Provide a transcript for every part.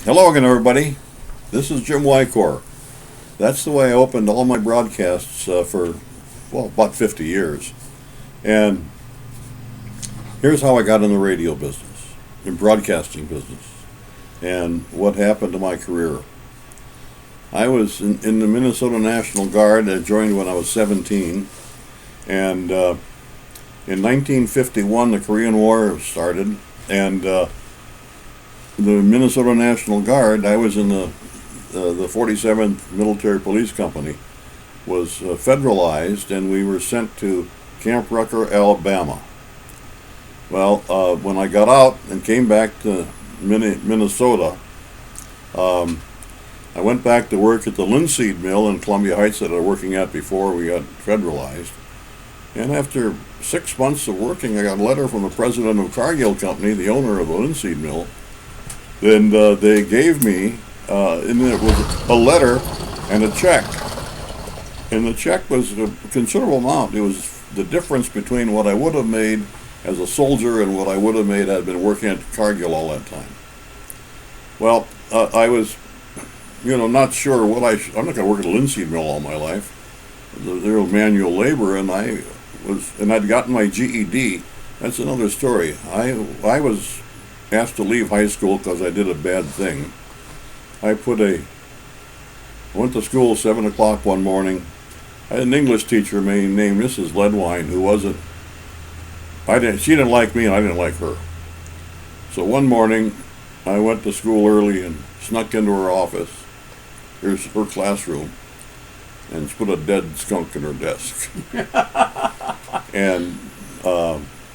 Hello again, everybody. This is Jim Wycor. That's the way I opened all my broadcasts for, about 50 years. And here's how I got in the radio business, in broadcasting business, and what happened to my career. I was in the Minnesota National Guard. I joined when I was 17. And in 1951, the Korean War started, and the Minnesota National Guard, I was in the 47th Military Police Company, was federalized, and we were sent to Camp Rucker, Alabama. Well, when I got out and came back to Minnesota, I went back to work at the linseed mill in Columbia Heights that I was working at before we got federalized. And after 6 months of working, I got a letter from the president of Cargill Company, the owner of the linseed mill. Then they gave me, and it was a letter and a check. And the check was a considerable amount. It was the difference between what I would have made as a soldier and what I would have made had I been working at Cargill all that time. Well, I was, not sure what I'm not going to work at a linseed mill all my life. They're manual labor, and I'd gotten my GED. That's another story. I was asked to leave high school because I did a bad thing. I went to school at 7 o'clock one morning. I had an English teacher named Mrs. Ledwine who she didn't like me and I didn't like her. So one morning I went to school early and snuck into her office. Here's her classroom. And she put a dead skunk in her desk. And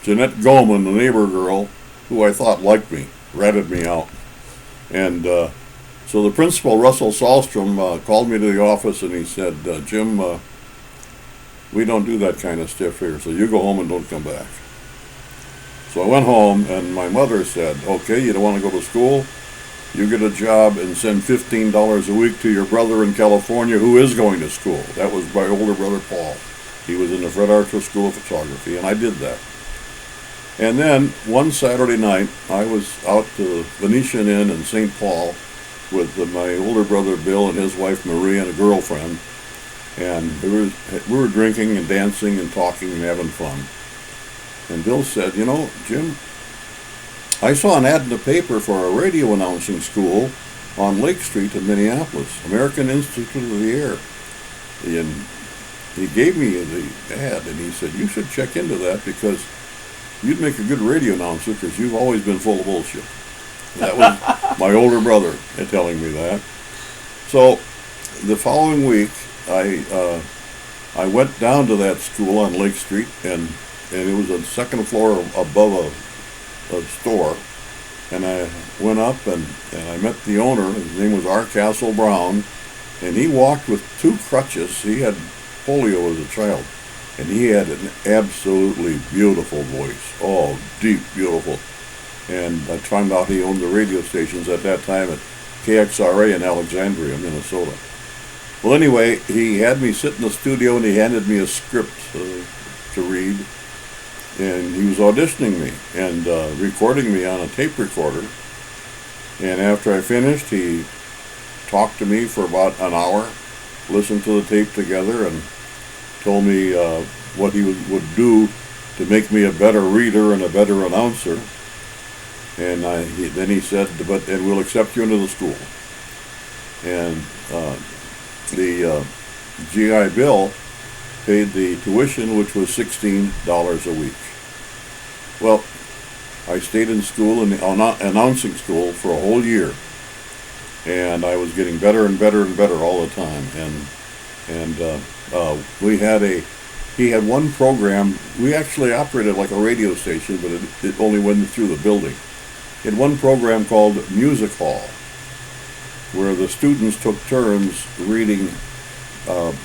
Jeanette Goldman, the neighbor girl, who I thought liked me, ratted me out. And so the principal, Russell Sahlstrom, called me to the office and he said, Jim, we don't do that kind of stuff here, so you go home and don't come back. So I went home and my mother said, okay, you don't want to go to school? You get a job and send $15 a week to your brother in California who is going to school. That was my older brother, Paul. He was in the Fred Archer School of Photography, and I did that. And then one Saturday night, I was out to the Venetian Inn in St. Paul with my older brother Bill and his wife Marie and a girlfriend. And we were drinking and dancing and talking and having fun. And Bill said, Jim, I saw an ad in the paper for a radio announcing school on Lake Street in Minneapolis, American Institute of the Air. And he gave me the ad and he said, you should check into that because you'd make a good radio announcer because you've always been full of bullshit. That was my older brother telling me that. So the following week, I went down to that school on Lake Street, and it was a second floor above a store. And I went up and I met the owner. His name was R. Castle Brown, and he walked with two crutches. He had polio as a child. And he had an absolutely beautiful voice. Oh, deep, beautiful. And I found out he owned the radio stations at that time at KXRA in Alexandria, Minnesota. Well, anyway, he had me sit in the studio and he handed me a script to read. And he was auditioning me and recording me on a tape recorder. And after I finished, he talked to me for about an hour, listened to the tape together, and told me what he would do to make me a better reader and a better announcer. And then he said, and we'll accept you into the school. And the GI Bill paid the tuition, which was $16 a week. Well, I stayed in school, in announcing school, for a whole year. And I was getting better and better and better all the time. And he had one program. We actually operated like a radio station, but it only went through the building. He had one program called Music Hall, where the students took turns reading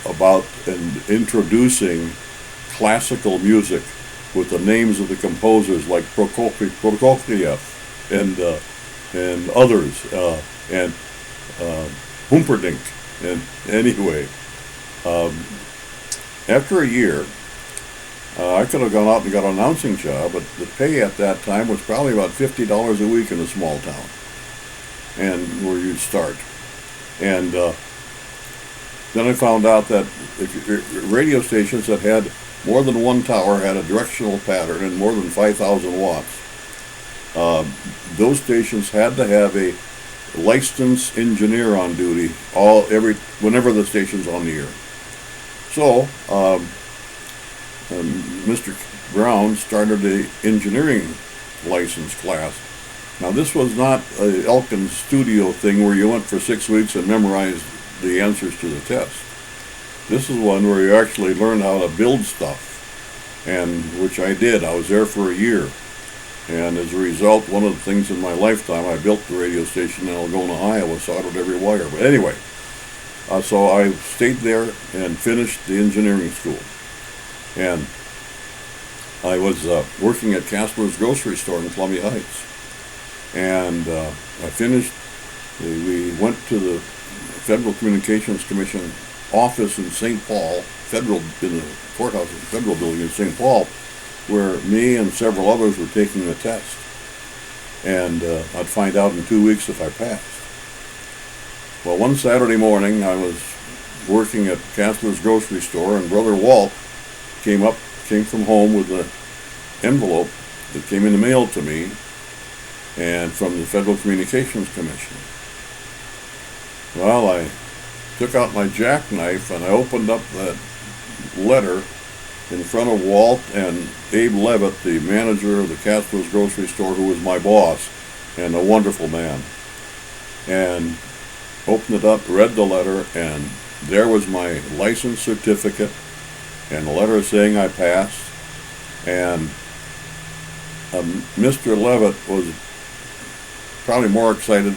about and introducing classical music with the names of the composers like Prokofiev and others, and Humperdinck. And anyway, after a year, I could have gone out and got an announcing job, but the pay at that time was probably about $50 a week in a small town. and where you'd start. And then I found out that radio stations that had more than one tower had a directional pattern and more than 5,000 watts. Those stations had to have a licensed engineer on duty whenever the station's on the air. So Mr. Brown started the engineering license class. Now, this was not a Elkins studio thing where you went for 6 weeks and memorized the answers to the test. This is one where you actually learned how to build stuff, and which I did. I was there for a year. And as a result, one of the things in my lifetime, I built the radio station in Algona, Iowa, soldered every wire. But anyway, so I stayed there and finished the engineering school. And I was working at Casper's grocery store in Columbia Heights. And I finished, we went to the Federal Communications Commission office in St. Paul, in the courthouse, the Federal Building in St. Paul, where me and several others were taking the test. And I'd find out in 2 weeks if I passed. Well, one Saturday morning, I was working at Casper's grocery store, and Brother Walt came from home with an envelope that came in the mail to me, and from the Federal Communications Commission. Well, I took out my jackknife and I opened up that letter in front of Walt and Abe Levitt, the manager of the Casper's grocery store, who was my boss and a wonderful man. And opened it up, read the letter, and there was my license certificate and a letter saying I passed. And Mr. Levitt was probably more excited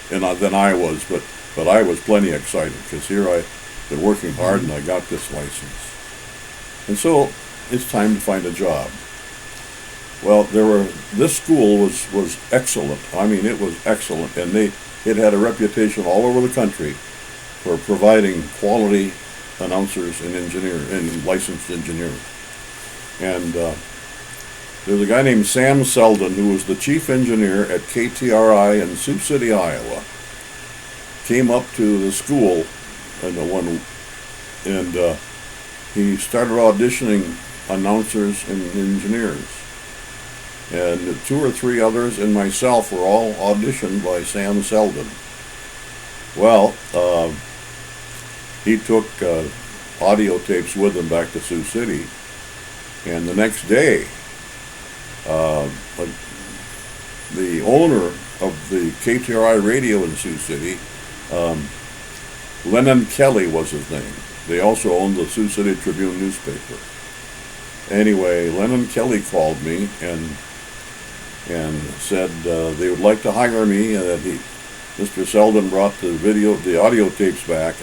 than I was, but I was plenty excited because here I'd been working hard and I got this license. And so it's time to find a job. Well, this school was excellent. I mean, it was excellent, and it had a reputation all over the country for providing quality announcers and licensed engineers. And there's a guy named Sam Selden, who was the chief engineer at KTRI in Sioux City, Iowa. Came up to the school and he started auditioning announcers and engineers. And 2 or 3 others and myself were all auditioned by Sam Selden. Well, he took audio tapes with him back to Sioux City, and the next day, the owner of the KTRI radio in Sioux City, Lennon Kelly was his name. They also owned the Sioux City Tribune newspaper. Anyway, Lennon Kelly called me and said they would like to hire me, and that Mr. Selden brought the audio tapes back,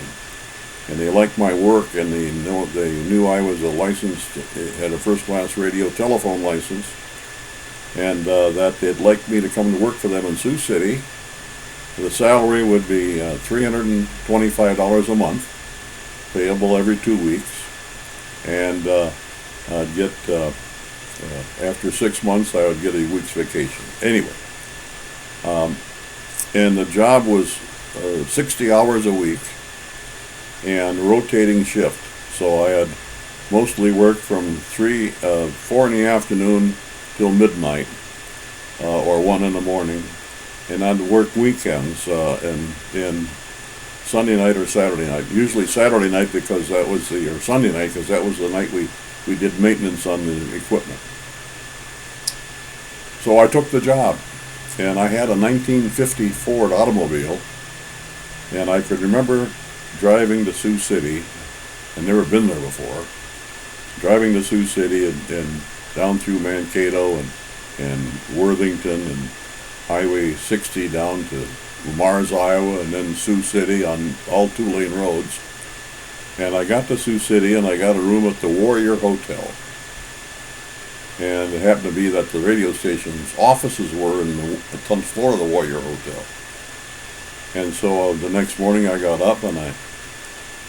and they liked my work, and they knew I was had a first-class radio telephone license, and that they'd like me to come to work for them in Sioux City. The salary would be $325 a month, payable every 2 weeks, and I'd get, after 6 months, I would get a week's vacation. Anyway, and the job was 60 hours a week and rotating shift. So I had mostly worked from 4 in the afternoon till midnight, or 1 in the morning, and I'd work weekends and Sunday night or Saturday night. Usually Saturday night or Sunday night, because that was the night we did maintenance on the equipment. So I took the job, and I had a 1950 Ford automobile, and I could remember driving to Sioux City. I'd never been there before. Driving to Sioux City and down through Mankato and Worthington and Highway 60 down to Mars, Iowa, and then Sioux City on all 2-lane roads. And I got to Sioux City, and I got a room at the Warrior Hotel. And it happened to be that the radio station's offices were in the 10th floor of the Warrior Hotel. And so the next morning I got up and I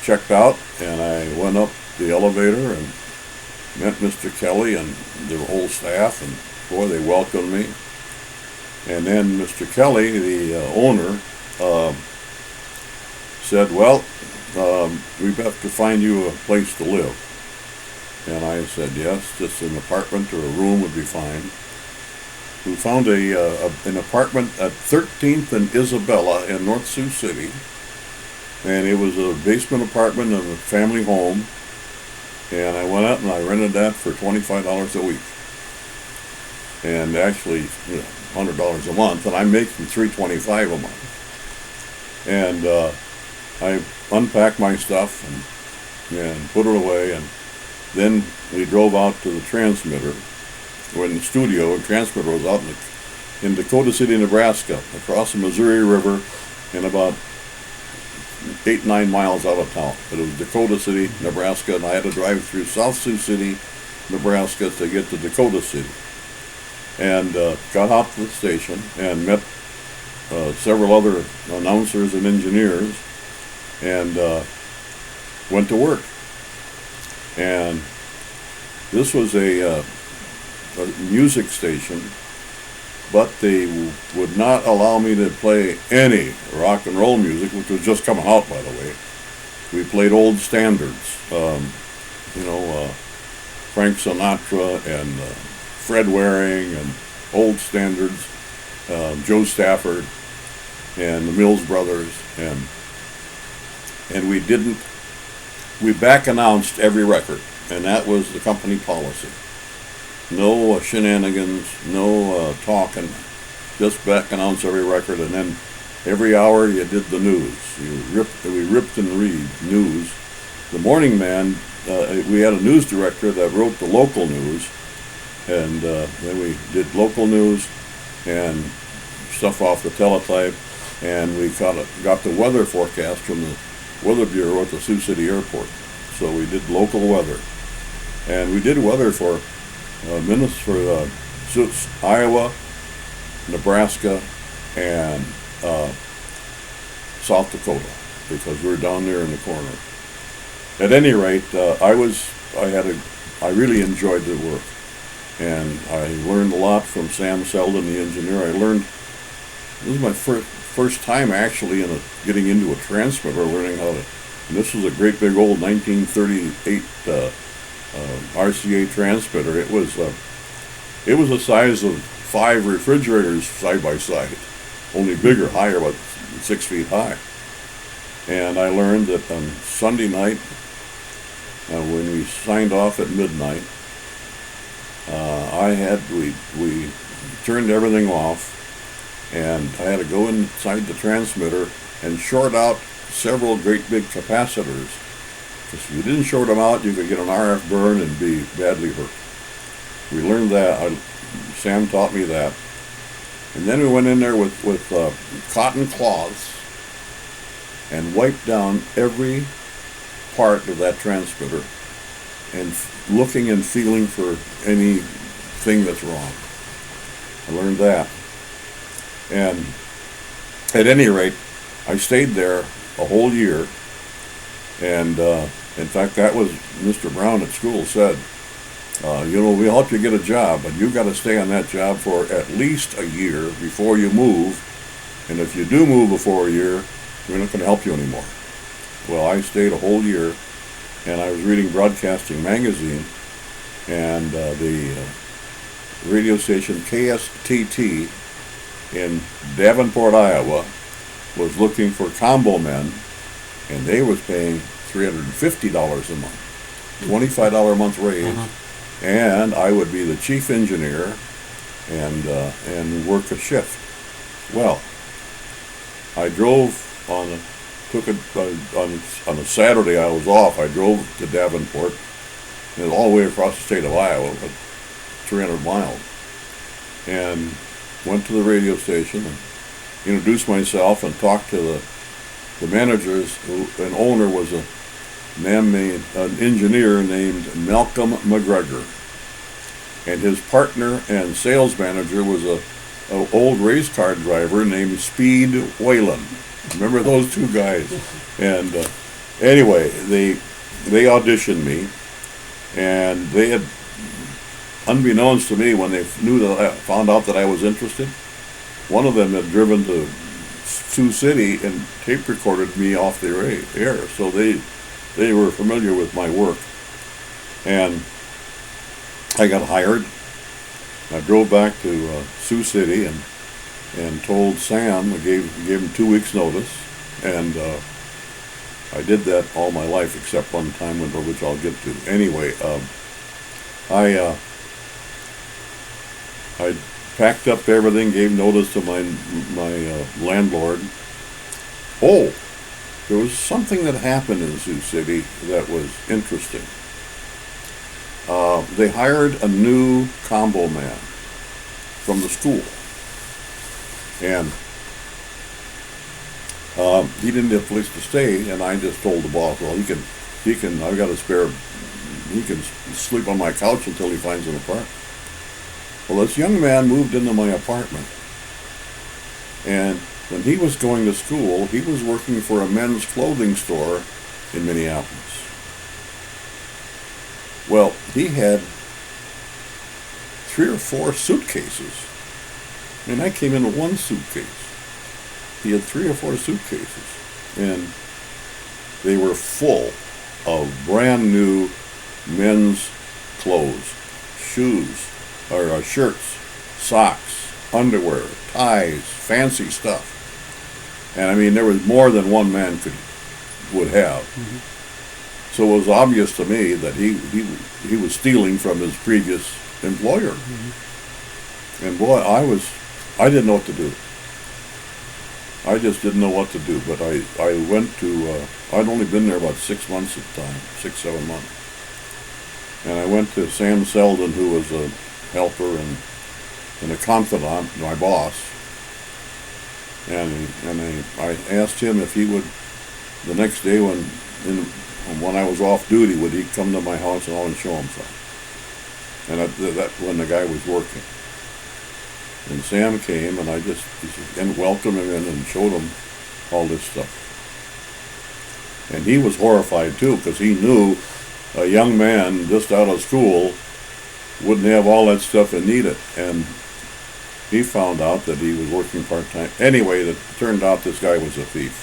checked out, and I went up the elevator and met Mr. Kelly and the whole staff, and boy, they welcomed me. And then Mr. Kelly, the owner, said, well, we have to find you a place to live. And I said, yes, just an apartment or a room would be fine. We found an apartment at 13th and Isabella in North Sioux City. And it was a basement apartment of a family home. And I went out and I rented that for $25 a week. And actually, $100 a month. And I'm making $325 a month. And I unpacked my stuff and put it away. And then we drove out to the transmitter. We're in the studio, and transmitter was out in Dakota City, Nebraska, across the Missouri River, and about 8-9 miles out of town. But it was Dakota City, Nebraska, and I had to drive through South Sioux City, Nebraska to get to Dakota City. And got out to the station and met several other announcers and engineers, and went to work. And this was a music station, but they would not allow me to play any rock and roll music, which was just coming out, by the way. We played old standards, Frank Sinatra and Fred Waring and old standards, Joe Stafford and the Mills Brothers, and we back announced every record, and that was the company policy. No shenanigans, no talking, just back announce every record, and then every hour you did the news. We ripped and read news. The morning man, we had a news director that wrote the local news, and then we did local news and stuff off the teletype, and we got the weather forecast from the Weather Bureau at the Sioux City Airport. So we did local weather, and we did weather for Iowa, Nebraska, and South Dakota, because we were down there in the corner. At any rate, I really enjoyed the work, and I learned a lot from Sam Selden, the engineer. This was my first time actually getting into a transmitter, learning how to. And this was a great big old 1938 RCA transmitter. It was the size of 5 refrigerators side by side, only bigger, higher, about 6 feet high. And I learned that on Sunday night, when we signed off at midnight, we turned everything off, and I had to go inside the transmitter and short out several great big capacitors. Because if you didn't short them out, you could get an RF burn and be badly hurt. We learned that. Sam taught me that. And then we went in there with cotton cloths and wiped down every part of that transmitter and looking and feeling for anything that's wrong. I learned that. And at any rate, I stayed there a whole year. And in fact, that was Mr. Brown at school said, we'll help you get a job, but you've got to stay on that job for at least a year before you move. And if you do move before a year, we're not going to help you anymore. Well, I stayed a whole year, and I was reading Broadcasting Magazine, and the radio station KSTT in Davenport, Iowa, was looking for combo men, and they was paying $350 a month, $25 a month raise, and I would be the chief engineer and work a shift. Well, I drove on a Saturday I was off. I drove to Davenport, and all the way across the state of Iowa, about 300 miles, and went to the radio station and introduced myself and talked to the managers. An owner was an engineer named Malcolm McGregor, and his partner and sales manager was an old race car driver named Speed Whalen. Remember those two guys? And anyway, they auditioned me, and they had, unbeknownst to me, when they found out that I was interested, one of them had driven to Sioux City and tape recorded me off the air. So they were familiar with my work. And I got hired. I drove back to Sioux City and told Sam, I gave him 2 weeks notice, and I did that all my life except one time, which I'll get to. Anyway, I packed up everything, gave notice to my landlord. Oh, there was something that happened in Sioux City that was interesting. They hired a new combo man from the school, and he didn't have a place to stay, and I just told the boss, well, he can, I've got a spare, he can sleep on my couch until he finds an apartment. Well, this young man moved into my apartment, and when he was going to school, he was working for a men's clothing store in Minneapolis. Well, he had 3 or 4 suitcases. I mean, I came in with 1 suitcase. He had 3 or 4 suitcases, and they were full of brand new men's clothes, shoes, or shirts, socks, underwear, ties, fancy stuff. And I mean, there was more than one man would have. Mm-hmm. So it was obvious to me that he was stealing from his previous employer. Mm-hmm. And boy, I didn't know what to do. I just didn't know what to do. But I went to, I'd only been there about 6 months at the time, 6-7 months. And I went to Sam Selden, who was a helper and a confidant, my boss. And I asked him if he would, the next day when I was off duty, would he come to my house and I would show him something. And that's when the guy was working. And Sam came, and I just welcomed him in and showed him all this stuff. And he was horrified too, because he knew a young man just out of school wouldn't have all that stuff and need it. And he found out that he was working part-time. Anyway, it turned out this guy was a thief.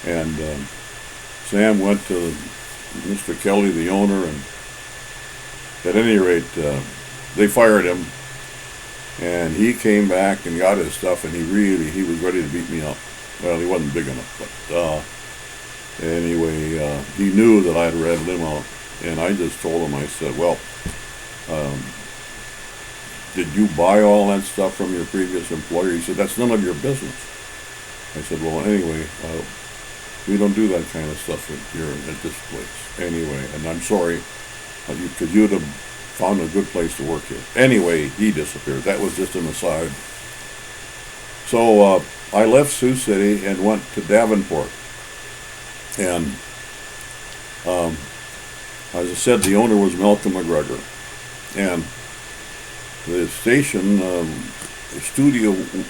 And Sam went to Mr. Kelly, the owner, and at any rate, they fired him. And he came back and got his stuff, and he was ready to beat me up. Well, he wasn't big enough, but anyway, he knew that I'd ratted him out. And I just told him, I said, well, did you buy all that stuff from your previous employer? He said, that's none of your business. I said, well, anyway, we don't do that kind of stuff here at this place. Anyway, and I'm sorry, because you'd have found a good place to work here. Anyway, he disappeared. That was just an aside. So I left Sioux City and went to Davenport. And as I said, the owner was Malcolm McGregor. And the station, a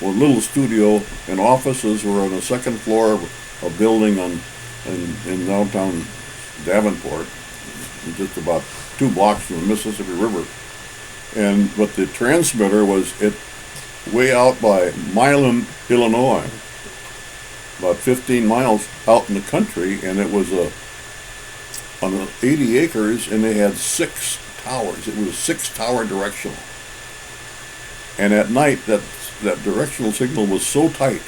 little studio and offices were on the second floor of a building in downtown Davenport, just about 2 blocks from the Mississippi River. But the transmitter was way out by Milan, Illinois, about 15 miles out in the country, and it was on 80 acres, and they had 6 towers. It was a 6-tower directional. And at night, that directional signal was so tight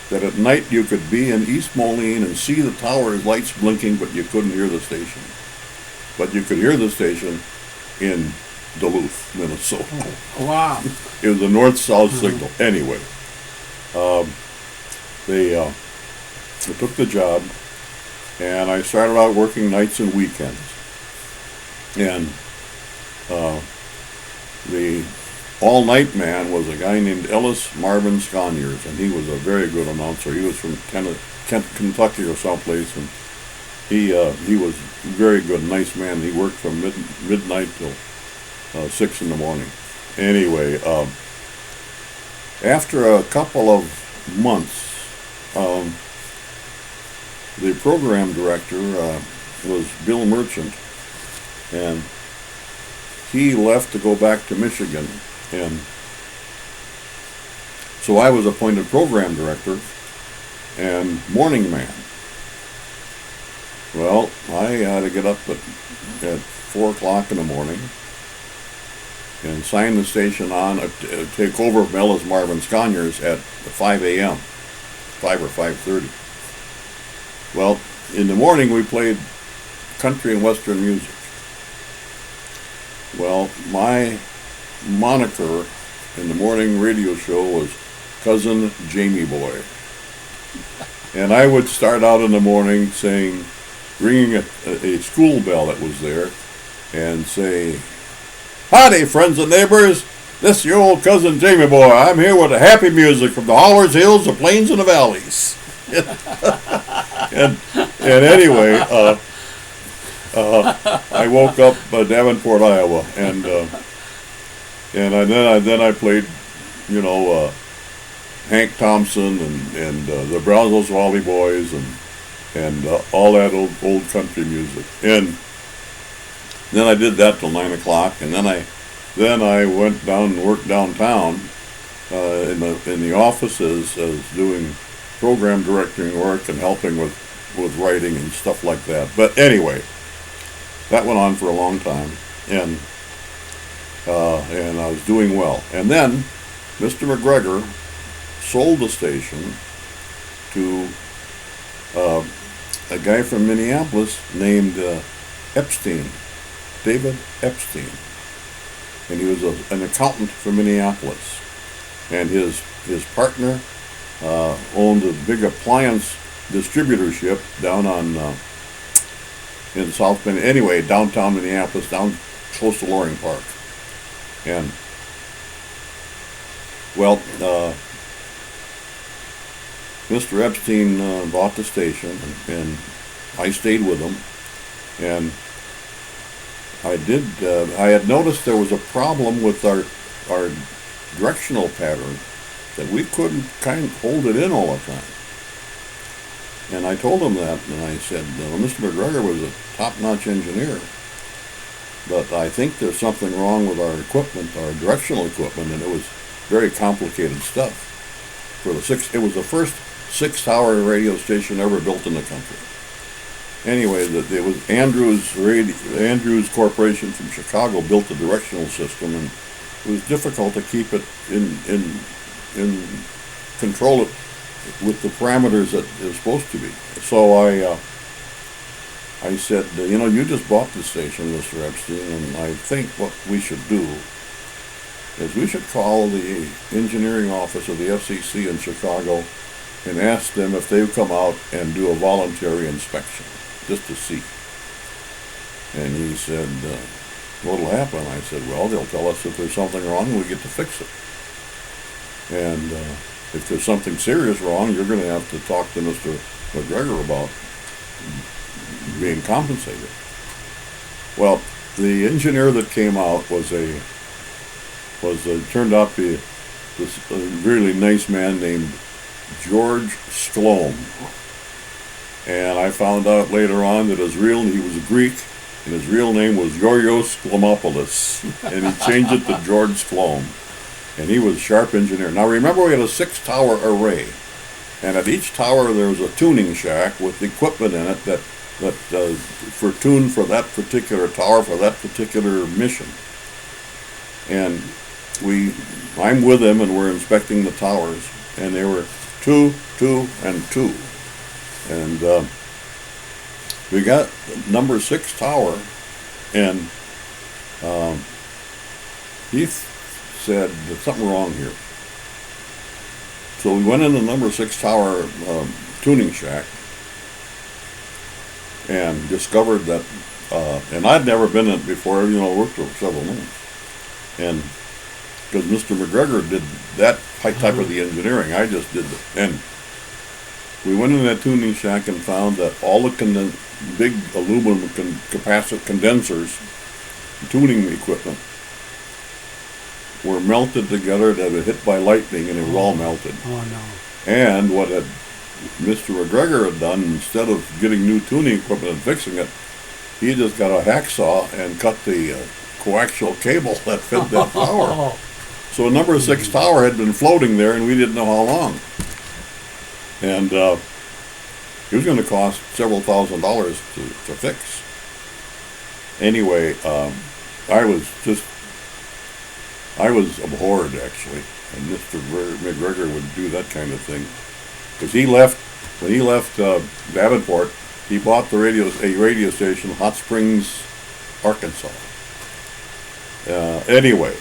that at night you could be in East Moline and see the tower lights blinking, but you couldn't hear the station. But you could hear the station in Duluth, Minnesota. Oh, wow. It was a north-south signal. Anyway, they took the job, and I started out working nights and weekends. And the all-night man was a guy named Ellis Marvin Sconyers, and he was a very good announcer. He was from Kentucky or someplace, and he was very good, nice man. He worked from midnight till 6 in the morning. Anyway, after a couple of months, the program director was Bill Merchant, and he left to go back to Michigan. And So I was appointed program director and morning man. Well, I had to get up at 4 o'clock in the morning and sign the station on, take over from Ellis Marvin Sconyers at 5 a.m., 5 or 5:30. Well, in the morning we played country and western music. Well, my moniker in the morning radio show was Cousin Jamie Boy. And I would start out in the morning saying, ringing a school bell that was there, and say, "Howdy, friends and neighbors. This is your old cousin Jamie Boy. I'm here with the happy music from the hollers, hills, the plains, and the valleys." and anyway, I woke up Davenport, Iowa, and then I played, Hank Thompson and the Brazos Wally Boys and all that old country music. And then I did that till 9 o'clock, and then I went down and worked downtown in the offices as doing program directing work and helping with writing and stuff like that. But anyway, that went on for a long time, and I was doing well. And then Mr. McGregor sold the station to a guy from Minneapolis named Epstein, David Epstein, and he was an accountant from Minneapolis, and his partner owned a big appliance distributorship down on in South Bend, anyway, downtown Minneapolis, down close to Loring Park. And well, Mr. Epstein bought the station, and I stayed with him, and I had noticed there was a problem with our directional pattern, that we couldn't kind of hold it in all the time. And I told him that, and I said, Mr. McGregor was a top-notch engineer, but I think there's something wrong with our equipment, our directional equipment, and it was very complicated stuff. It was the first 6-tower radio station ever built in the country. Anyway, it was Andrews Corporation from Chicago built the directional system, and it was difficult to keep it in control it with the parameters that it was supposed to be. So I said, you just bought the station, Mr. Epstein, and I think what we should do is we should call the engineering office of the FCC in Chicago and ask them if they've come out and do a voluntary inspection, just to see. And he said, what'll happen? I said, well, they'll tell us if there's something wrong and we get to fix it. And if there's something serious wrong, you're going to have to talk to Mr. McGregor about being compensated. Well, the engineer that came out turned out to be this really nice man named George Sklom. And I found out later on that he was a Greek, and his real name was Yorios Sklomopoulos, and he changed it to George Sklom. And he was a sharp engineer. Now remember, we had a 6-tower array, and at each tower there was a tuning shack with equipment in it that tuned for that particular tower for that particular mission. And I'm with him, and we're inspecting the towers, and they were 2, 2, and 2. And we got number 6 tower, and he said, there's something wrong here. So we went in the number 6 tower tuning shack and discovered that, and I'd never been in it before, worked for several months. And because Mr. McGregor did that type of the engineering, I just did it. And we went in that tuning shack and found that all the big aluminum capacitor condensers, tuning equipment, were melted together, that had hit by lightning, and it was all melted. Oh, no. And what Mr. McGregor had done, instead of getting new tuning equipment and fixing it, he just got a hacksaw and cut the coaxial cable that fed that power. So a number 6 tower had been floating there, and we didn't know how long. And it was going to cost several $1,000s to fix. Anyway, I was abhorred, actually, and Mr. McGregor would do that kind of thing. Because when he left Davenport, he bought a radio station, Hot Springs, Arkansas. Anyway,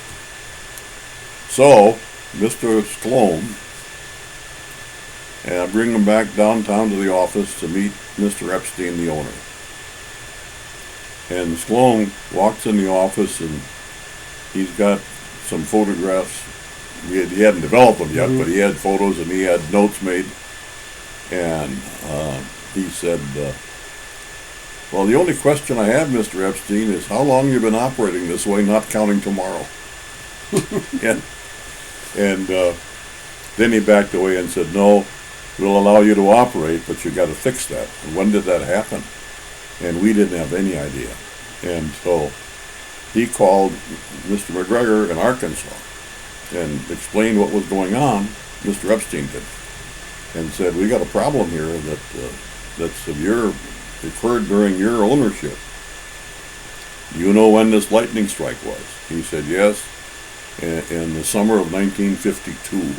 so Mr. Sloan, and I bring him back downtown to the office to meet Mr. Epstein, the owner. And Sloan walks in the office, and he's got some photographs. He hadn't developed them yet, but he had photos and he had notes made. And he said, well, the only question I have, Mr. Epstein, is how long you've been operating this way, not counting tomorrow. and then he backed away and said, no, we'll allow you to operate, but you got to fix that. And when did that happen? And we didn't have any idea. And so he called Mr. McGregor in Arkansas and explained what was going on. Mr. Epstein did, and said, we got a problem here that's occurred during your ownership. Do you know when this lightning strike was? He said, yes, in the summer of 1952.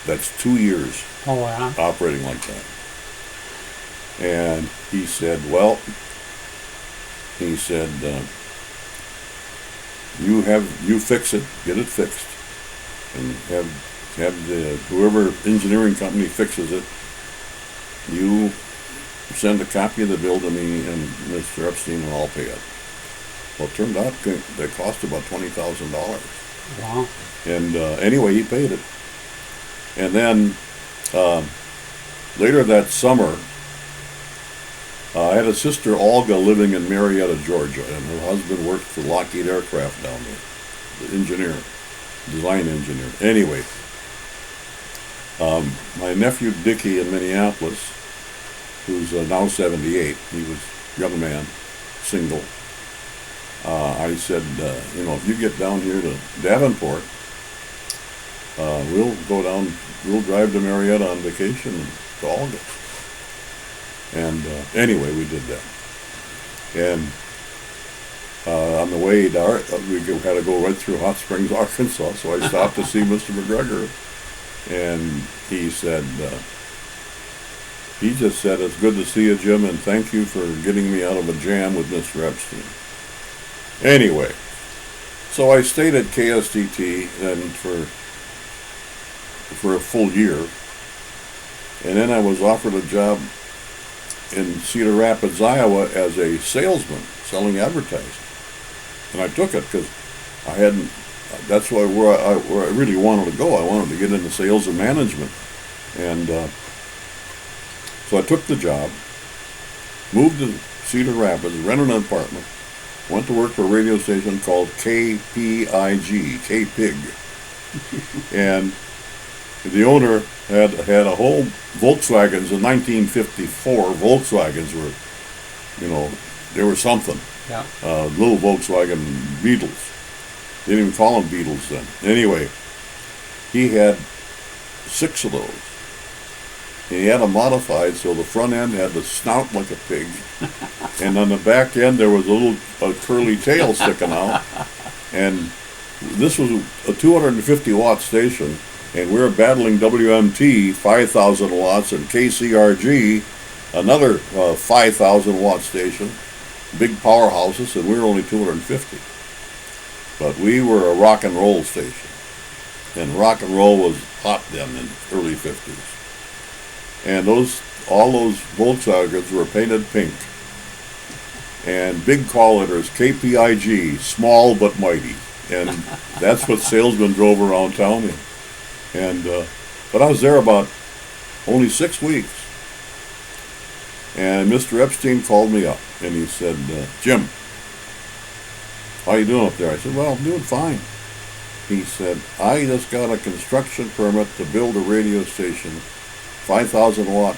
That's 2 years operating like that. And he said, you fix it, get it fixed, and have whoever engineering company fixes it, you send a copy of the bill to me and Mr. Epstein, and I'll pay it. Well, it turned out they cost about $20,000. Wow. And anyway, he paid it. And then later that summer, I had a sister, Olga, living in Marietta, Georgia, and her husband worked for Lockheed Aircraft down there, the engineer, design engineer. Anyway, my nephew Dickie in Minneapolis, who's now 78, he was a young man, single. I said, if you get down here to Davenport, we'll drive to Marietta on vacation to Olga. And anyway, we did that. And on the way down, we had to go right through Hot Springs, Arkansas, so I stopped to see Mr. McGregor. And he said, he just said, it's good to see you, Jim, and thank you for getting me out of a jam with Mr. Epstein. Anyway, so I stayed at KSTT and for a full year. And then I was offered a job in Cedar Rapids, Iowa, as a salesman selling advertising, and I took it because that's where I really wanted to go. I wanted to get into sales and management, and so I took the job, moved to Cedar Rapids, rented an apartment, went to work for a radio station called KPIG, K-Pig, and the owner had a whole Volkswagens in 1954. Volkswagens were, they were something. Yeah. Little Volkswagen Beetles. They didn't even call them Beetles then. Anyway, he had 6 of those. And he had them modified so the front end had the snout like a pig, and on the back end there was a curly tail sticking out. And this was a 250 watt station. And we were battling WMT, 5,000 watts, and KCRG, another 5,000 watt station, big powerhouses, and we were only 250. But we were a rock and roll station. And rock and roll was hot then in the early 50s. And all those Volkswagens were painted pink. And big call letters, KPIG, small but mighty. And that's what salesmen drove around town in. And but I was there about only 6 weeks, and Mr. Epstein called me up and he said, Jim, how you doing up there? I said, well, I'm doing fine. He said, I just got a construction permit to build a radio station, 5,000 watt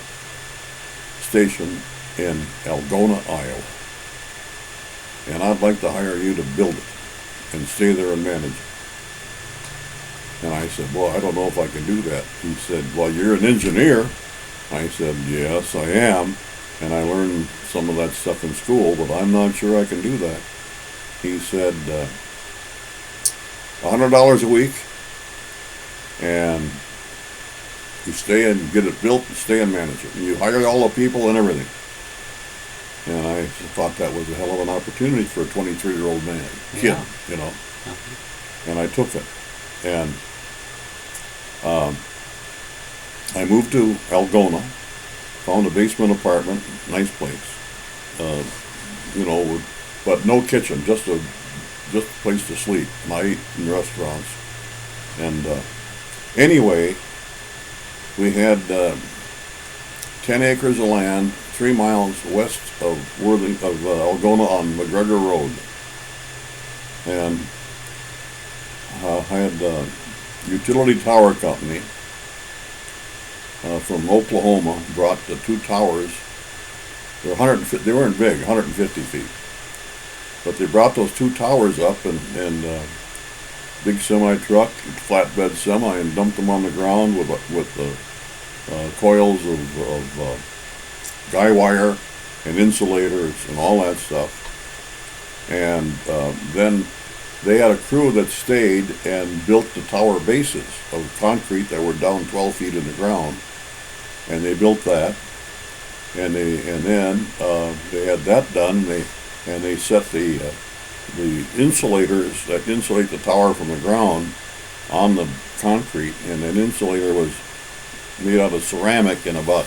station in Algona, Iowa, and I'd like to hire you to build it and stay there and manage it. And I said, well, I don't know if I can do that. He said, well, you're an engineer. I said, yes, I am. And I learned some of that stuff in school, but I'm not sure I can do that. He said, $100 a week, and you stay and get it built and stay and manage it. And you hire all the people and everything. And I thought that was a hell of an opportunity for a 23-year-old man, kid, you know. And I took it. And I moved to Algona, found a basement apartment, nice place, you know, but no kitchen, just a place to sleep. And I eat in restaurants. And anyway, we had 10 acres of land 3 miles west of Algona on McGregor Road. And I had a utility tower company from Oklahoma brought the 2 towers. They weren't big, 150 feet. But they brought those 2 towers up and big semi truck, flatbed semi, and dumped them on the ground with coils of guy wire and insulators and all that stuff. And then they had a crew that stayed and built the tower bases of concrete that were down 12 feet in the ground. And they built that. And then they had that done. And they set the insulators that insulate the tower from the ground on the concrete, and that insulator was made out of ceramic and about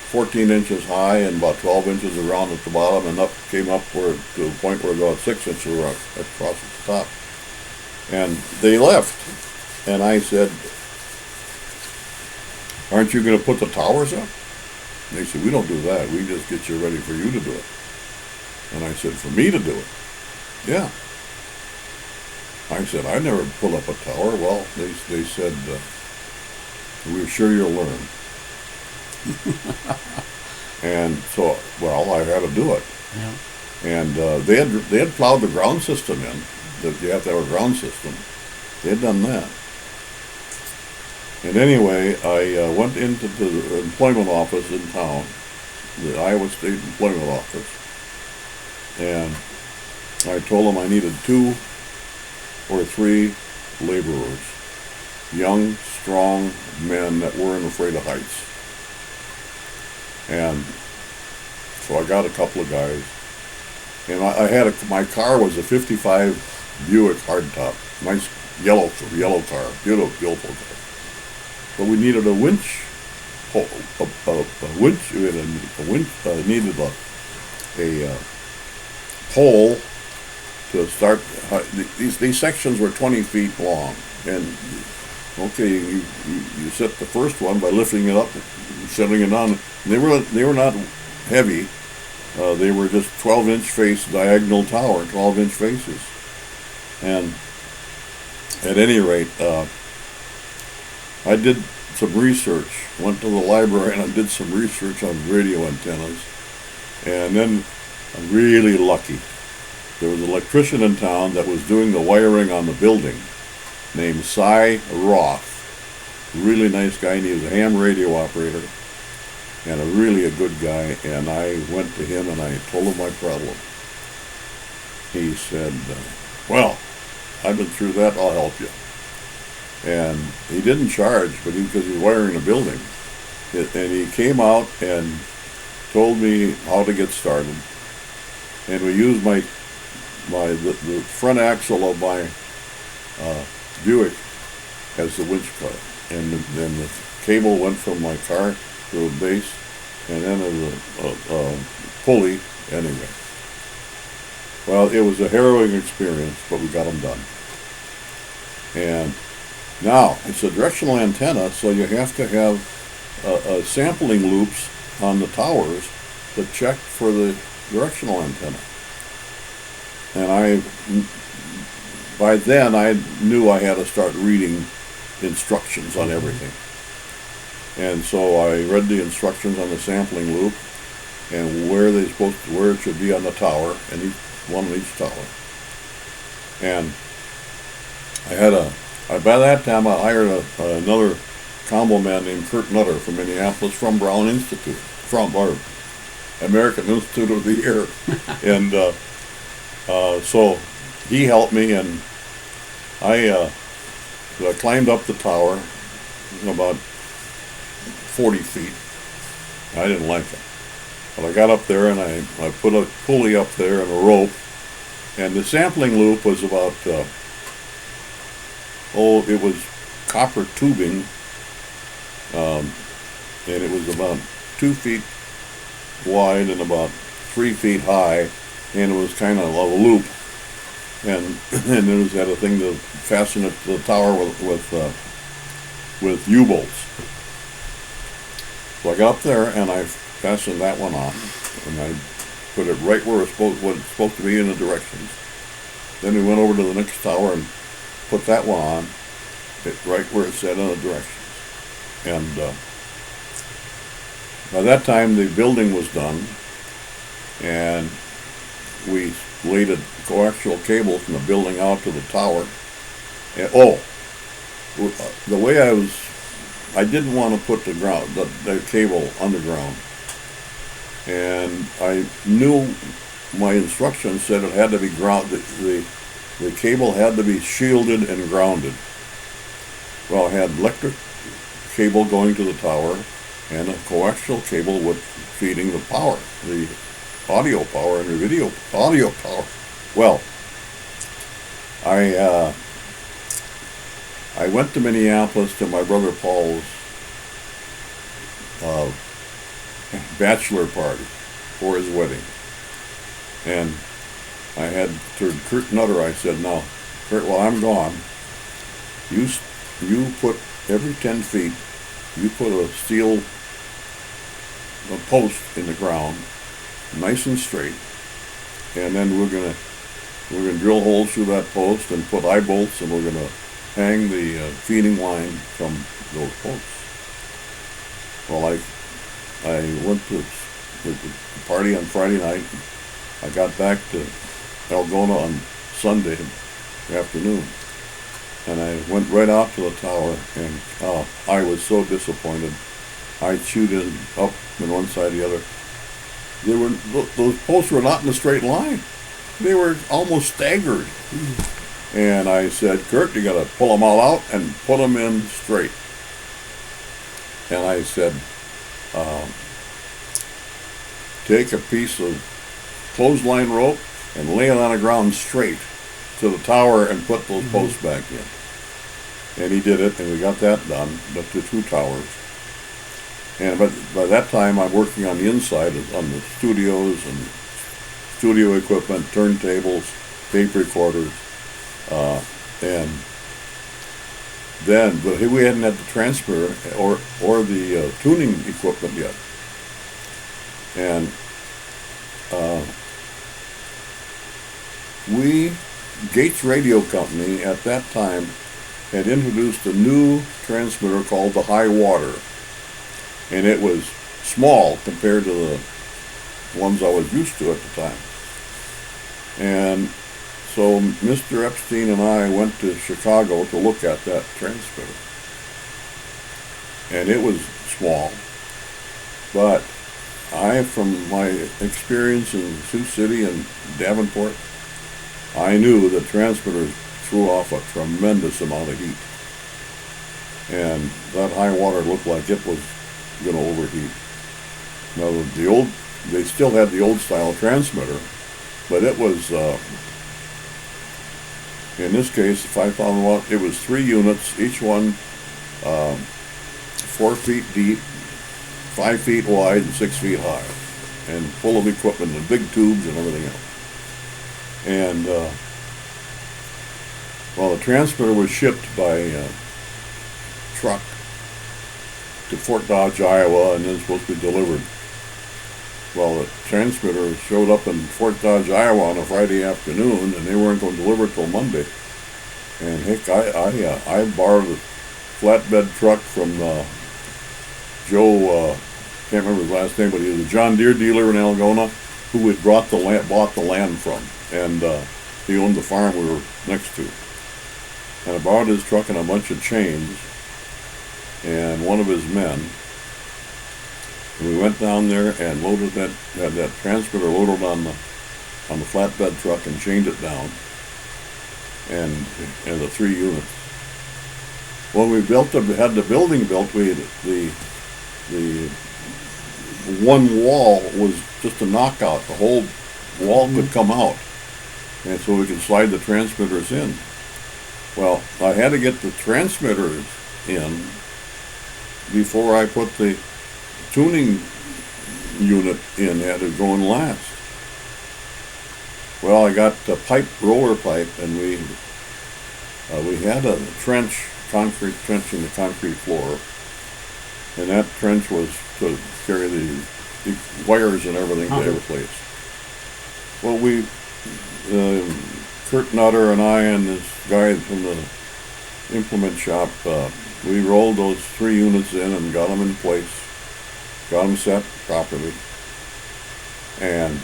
14 inches high and about 12 inches around at the bottom, and came up to a point where about 6 inches across the top. And they left, and I said, "Aren't you going to put the towers up?" And they said, "We don't do that. We just get you ready for you to do it." And I said, "For me to do it?" "Yeah." I said, "I never put up a tower." Well, they said, "We're sure you'll learn." And so, well, I had to do it. Yeah. And they had plowed the ground system in. That you have to have a ground system. They had done that. And anyway, I went into the employment office in town, the Iowa State Employment Office, and I told them I needed 2 or 3 laborers, young, strong men that weren't afraid of heights. And so I got a couple of guys, and I had my car was a '55 Buick hardtop, nice yellow car, beautiful car. But we needed a winch. Needed a pole to start. These sections were 20 feet long, and okay, you set the first one by lifting it up, setting it on. They were not heavy. They were just 12-inch face diagonal tower, 12-inch faces. And at any rate, I did some research, went to the library and I did some research on radio antennas. And then I'm really lucky. There was an electrician in town that was doing the wiring on the building named Cy Roth. Really nice guy, and he was a ham radio operator and a good guy. And I went to him and I told him my problem. He said, "Well, I've been through that, I'll help you." And he didn't charge, but because he was wiring a building. And he came out and told me how to get started. And we used the front axle of my Buick as the winch car. And then the cable went from my car to a base, and then a pulley anyway. Well, it was a harrowing experience, but we got them done. And now, it's a directional antenna, so you have to have sampling loops on the towers to check for the directional antenna. And by then I knew I had to start reading instructions on everything. And so I read the instructions on the sampling loop and where it should be on the tower, and one on each tower. And By that time I hired another combo man named Kurt Nutter from Minneapolis, from Brown Institute, from our American Institute of the Air. And so he helped me, and I climbed up the tower about 40 feet. I didn't like it. But I got up there and I put a pulley up there and a rope. And the sampling loop was about, it was copper tubing. And it was about 2 feet wide and about 3 feet high. And it was kind of a loop. And there was that a thing to fasten it to the tower with U-bolts. So I got up there and I fastened that one on, and I put it right where it's supposed to be in the directions. Then we went over to the next tower and put that one on, right where it said in the directions. And by that time the building was done, and we laid a coaxial cable from the building out to the tower. And, the way I didn't want to put the cable underground. And I knew my instructions said it had to be the cable had to be shielded and grounded. Well, I had electric cable going to the tower and a coaxial cable with feeding the power, the audio power and the video audio power. Well, I went to Minneapolis to my brother Paul's bachelor party for his wedding. And I had to Kurt Nutter, I said, "Now, Kurt, while I'm gone, you put every 10 feet, you put a steel post in the ground, nice and straight, and then we're gonna drill holes through that post and put eye bolts, and we're gonna hang the feeding line from those posts." Well, I went to the party on Friday night. I got back to Algona on Sunday afternoon, and I went right out to the tower, and I was so disappointed. I chewed it up on one side or the other. Those posts were not in a straight line. They were almost staggered. And I said, "Kurt, you got to pull them all out and put them in straight." And I said, take a piece of clothesline rope and lay it on the ground straight to the tower and put those posts back in. And he did it, and we got that done, the 2 towers. And by that time, I'm working on the inside, on the studios and studio equipment, turntables, tape recorders, but we hadn't had the transmitter or the tuning equipment yet. And Gates Radio Company at that time had introduced a new transmitter called the High Water, and it was small compared to the ones I was used to at the time. And so Mr. Epstein and I went to Chicago to look at that transmitter. And it was small, but from my experience in Sioux City and Davenport, I knew the transmitters threw off a tremendous amount of heat. And that high water looked like it was going to overheat. Now, they still had the old style transmitter, but it was, in this case, 5,000 watt, it was 3 units, each one 4 feet deep, 5 feet wide, and 6 feet high, and full of equipment and big tubes and everything else. And the transmitter was shipped by truck to Fort Dodge, Iowa, and then supposed to be delivered. Well, the transmitter showed up in Fort Dodge, Iowa on a Friday afternoon, and they weren't going to deliver it till Monday. And heck, I borrowed a flatbed truck from Joe, can't remember his last name, but he was a John Deere dealer in Algona who had bought the land from, and he owned the farm we were next to. and I borrowed his truck and a bunch of chains and one of his men. And we went down there and had that transmitter loaded on the flatbed truck and chained it down, and the 3 units. When we had the building built, the one wall was just a knockout. The whole wall could come out, and so we could slide the transmitters in. Well, I had to get the transmitters in before I put the tuning unit in. Had to go in last. Well, I got the roller pipe, and we had a concrete trench in the concrete floor, and that trench was to carry the wires and everything to every place. Well, Kurt Nutter and I and this guy from the implement shop, we rolled those 3 units in and got them in place, got them set properly, and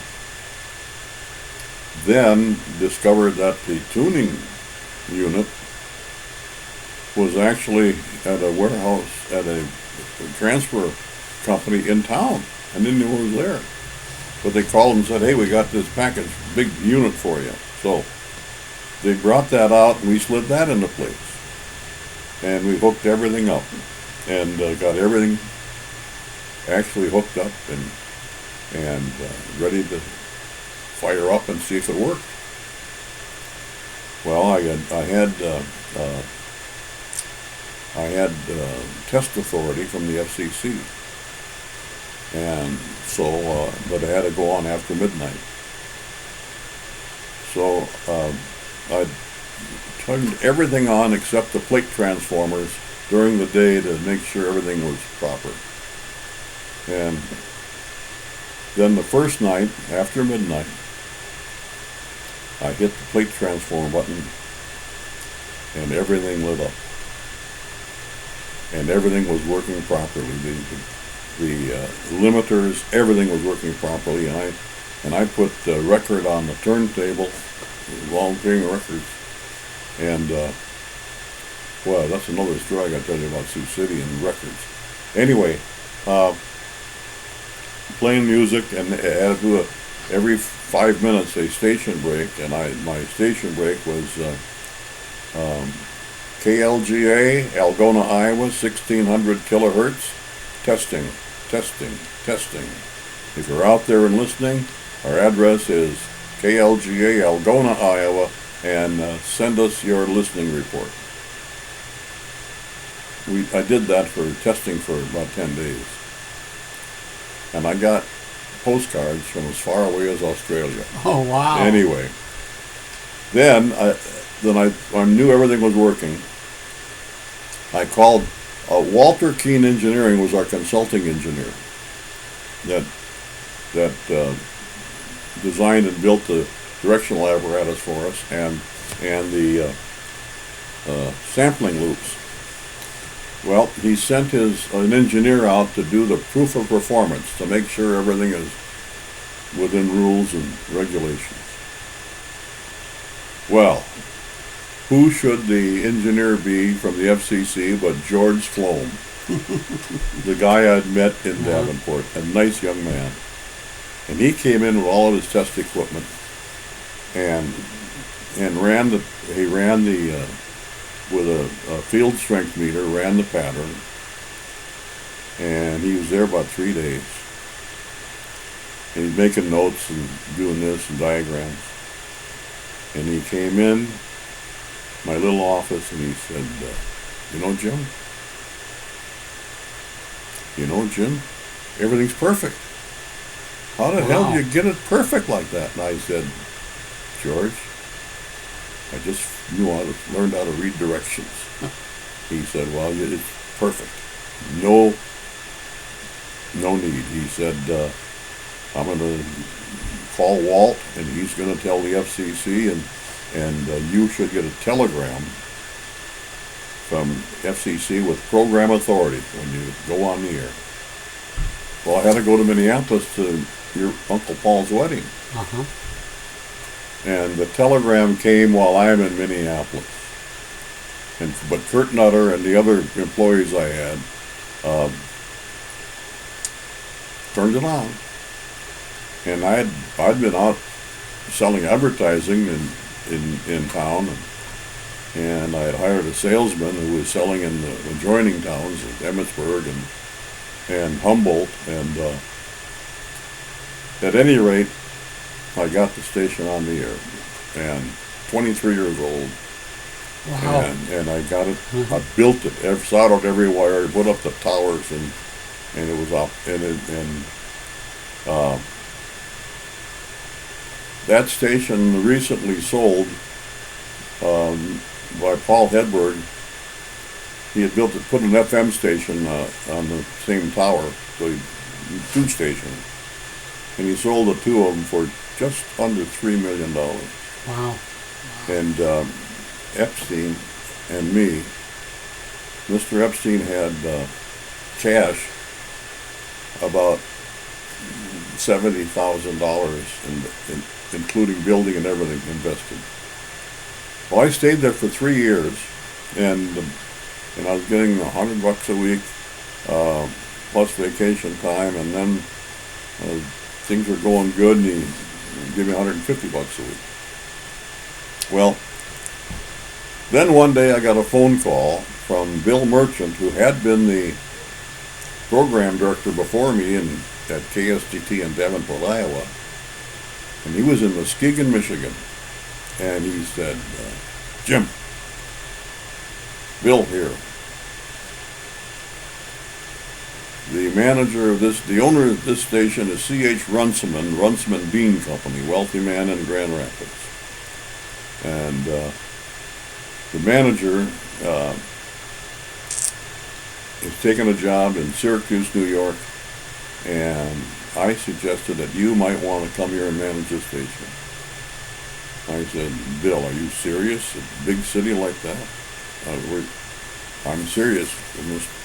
then discovered that the tuning unit was actually at a warehouse at a transfer company in town. I didn't know it was there. But they called and said, hey, we got this package, big unit for you. So they brought that out, and we slid that into place. And we hooked everything up and got everything actually hooked up and ready to fire up and see if it worked. Well, I had test authority from the FCC, and so but I had to go on after midnight. So I turned everything on except the plate transformers during the day to make sure everything was proper. And then the first night, after midnight, I hit the plate transformer button, and everything lit up. And everything was working properly. The limiters, everything was working properly, and I put the record on the turntable, long-string records, and well, that's another story I got to tell you about Sioux City and records. Anyway, playing music, and I had to do every 5 minutes a station break, and my station break was KLGA, Algona, Iowa, 1600 kilohertz, testing. If you're out there and listening, our address is KLGA, Algona, Iowa, and send us your listening report. I did that for testing for about 10 days. And I got postcards from as far away as Australia. Oh, wow. Anyway, then I knew everything was working. I called Walter Keene Engineering was our consulting engineer that designed and built the directional apparatus for us and the sampling loops. Well, he sent an engineer out to do the proof of performance to make sure everything is within rules and regulations. Well, who should the engineer be from the FCC but George Sloan, the guy I'd met in Davenport, a nice young man. And he came in with all of his test equipment and with a field strength meter, ran the pattern, and he was there about 3 days. And he's making notes and doing this and diagrams. And he came in my little office and he said, you know, Jim, everything's perfect. How the hell do you get it perfect like that? And I said, George, I just learned how to read directions. He said, well, it's perfect. No need. He said, I'm going to call Walt, and he's going to tell the FCC, and you should get a telegram from FCC with program authority when you go on the air. Well, I had to go to Minneapolis to your Uncle Paul's wedding. And the telegram came while I'm in Minneapolis. But Kurt Nutter and the other employees I had turned it on. And I'd been out selling advertising in town, and I had hired a salesman who was selling in the adjoining towns of Emmitsburg and Humboldt, and at any rate, I got the station on the air, and 23 years old. Wow. And I got it, I built it, soldered every wire, put up the towers, and it was up. That station recently sold by Paul Hedberg. He had put an FM station on the same tower, so two stations. And he sold the two of them for just under $3 million. Wow. And Epstein and me, Mr. Epstein had cash about $70,000, including building and everything invested. Well, I stayed there for 3 years, and I was getting $100 a week plus vacation time, and then things were going good, and he gave me $150 a week. Well, then one day I got a phone call from Bill Merchant, who had been the program director before me at KSTT in Davenport, Iowa, and he was in Muskegon, Michigan, and he said, "Jim, Bill here. The owner of this station is C.H. Runciman Bean Company, wealthy man in Grand Rapids. And the manager is taking a job in Syracuse, New York, and I suggested that you might want to come here and manage this station." I said, "Bill, are you serious? A big city like that?" "I'm serious.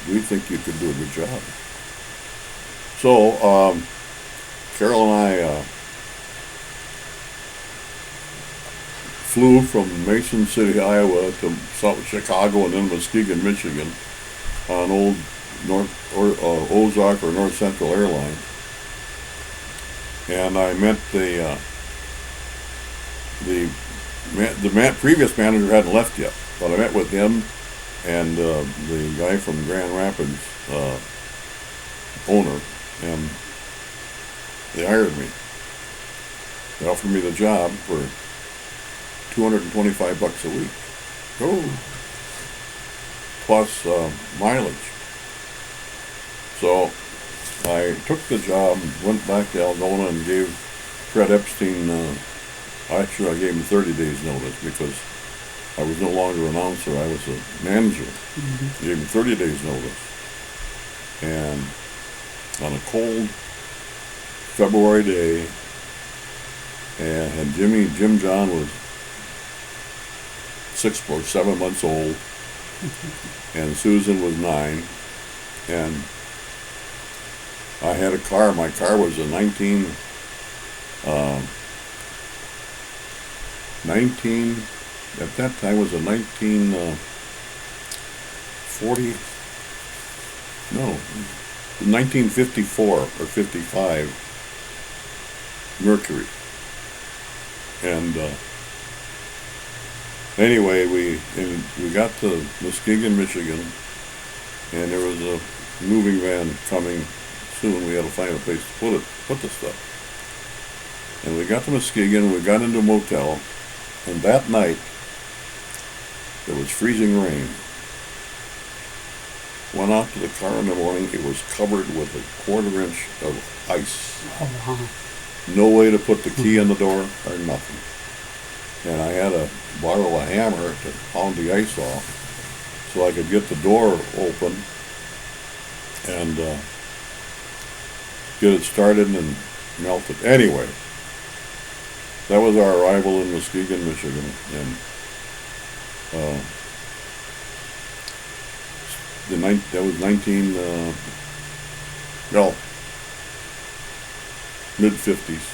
We think you could do a good job." So Carol and I flew from Mason City, Iowa to South Chicago and then Muskegon, Michigan on old Ozark or North Central Airlines. And I met the previous manager hadn't left yet, but I met with him and the guy from Grand Rapids, owner, and they hired me. They offered me the job for $225 a week. Oh. Plus mileage. So I took the job, went back to Algona, and gave Fred Epstein, actually I gave him 30 days notice because I was no longer an announcer, I was a manager. Mm-hmm. Gave him 30 days notice. And on a cold February day, and Jim John was 6 or 7 months old, and Susan was 9, and I had a car. My car was a 19 at that time was a 1954 or 55 Mercury. And anyway, we got to Muskegon, Michigan, and there was a moving van coming soon. We had to find a place to put the stuff. And we got to Muskegon, we got into a motel, and that night there was freezing rain. Went out to the car in the morning, it was covered with a 1/4 inch of ice. Oh, wow. No way to put the key in the door or nothing. And I had to borrow a hammer to pound the ice off so I could get the door open and get it started and melt it. Anyway, that was our arrival in Muskegon, Michigan, and that was mid-50s,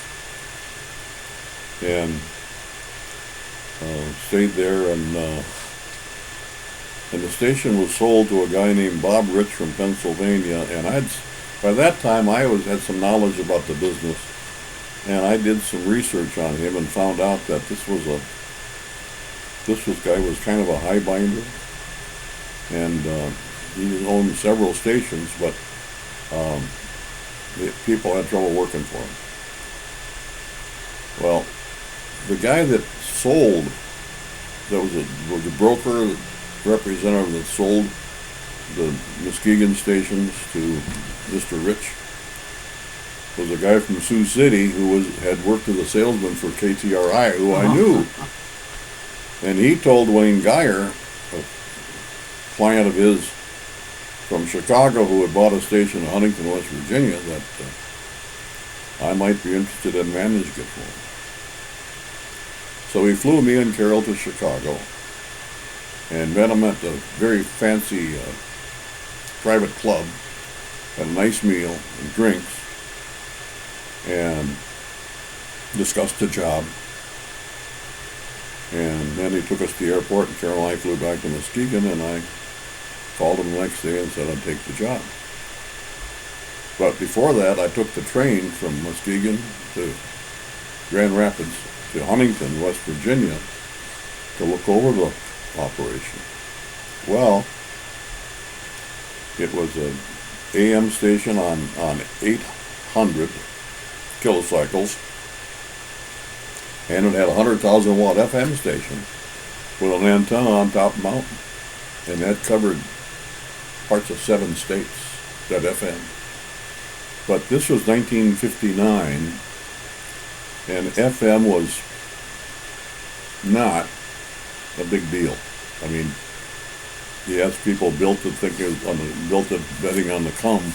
and stayed there, and and the station was sold to a guy named Bob Rich from Pennsylvania, and by that time I had some knowledge about the business, and I did some research on him and found out that this guy was kind of a high binder, and he owned several stations, but people had trouble working for him. Well, the guy that sold, was a broker representative that sold the Muskegon stations to Mr. Rich, was a guy from Sioux City who had worked as a salesman for KTRI, who I knew. And he told Wayne Geyer, a client of his from Chicago who had bought a station in Huntington, West Virginia, that I might be interested in managing it for him. So he flew me and Carol to Chicago and met him at a very fancy private club, had a nice meal and drinks, and discussed the job. And then he took us to the airport, and Carol and I flew back to Muskegon, and I called him the next day and said I'd take the job. But before that, I took the train from Muskegon to Grand Rapids to Huntington, West Virginia, to look over the operation. Well, it was an AM station on 800 kilocycles, and it had a 100,000 watt FM station with an antenna on top of the mountain, and that covered parts of 7 states, that FM. But this was 1959, and FM was not a big deal. I mean, yes, people built it betting on the come,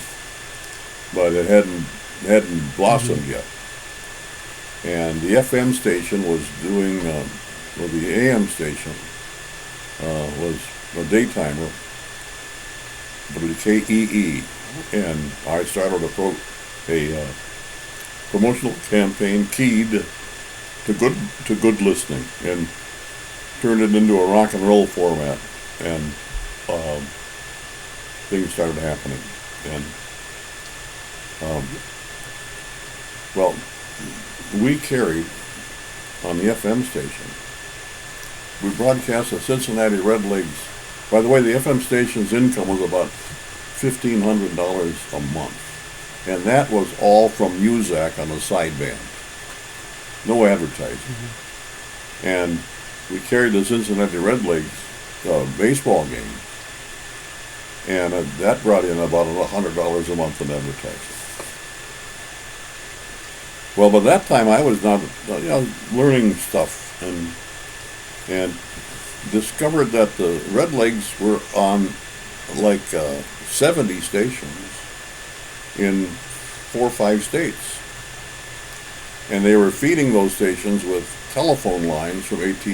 but it hadn't blossomed yet. And the FM station was doing, the AM station was a daytimer, WKEE, and I started a promotional campaign keyed to good listening, and turned it into a rock and roll format, and things started happening. And well, we carried on the FM station, we broadcast the Cincinnati Redlegs. By the way, the FM station's income was about $1,500 a month, and that was all from Muzak on the sideband. No advertising. Mm-hmm. And we carried the Cincinnati Redlegs baseball game, and that brought in about $100 a month in advertising. Well, by that time I was not, learning stuff, and discovered that the Redlegs were on like 70 stations in 4 or 5 states, and they were feeding those stations with telephone lines from AT&T,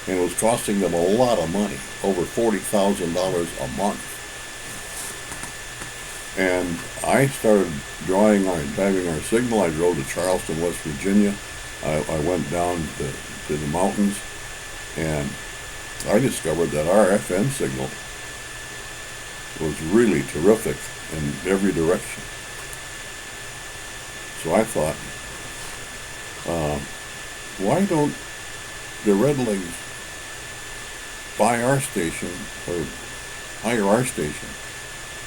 and it was costing them a lot of money, over $40,000 a month. And I started diving our signal. I drove to Charleston, West Virginia. I went down to the mountains, and I discovered that our FM signal was really terrific in every direction. So I thought, why don't the Redlegs buy our station or hire our station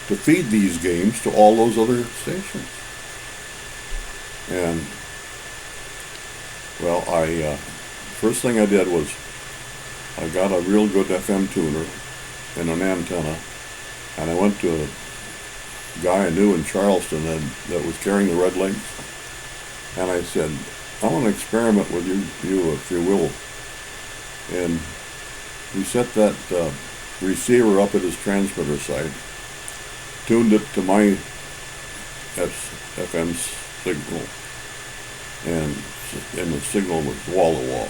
to feed these games to all those other stations? And well, first thing I did was I got a real good FM tuner and an antenna, and I went to a guy I knew in Charleston that was carrying the Redlegs, and I said, I want to experiment with you if you will. And we set that receiver up at his transmitter site, tuned it to my FM signal, and the signal was wall to wall.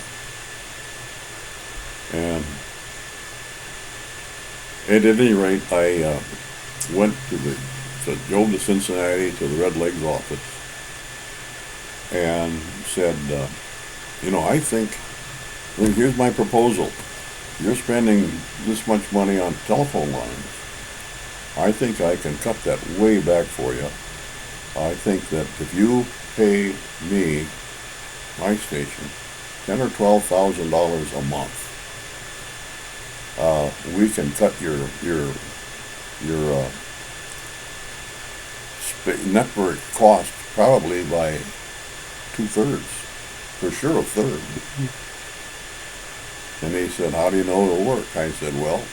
And at any rate, I drove to Cincinnati to the Redlegs office and said, here's my proposal. you're spending this much money on telephone lines. I think I can cut that way back for you. I think that if you pay me, my station, $10,000 or $12,000 a month, we can cut your network cost probably by 2/3, for sure a third. And he said, how do you know it'll work? I said, well,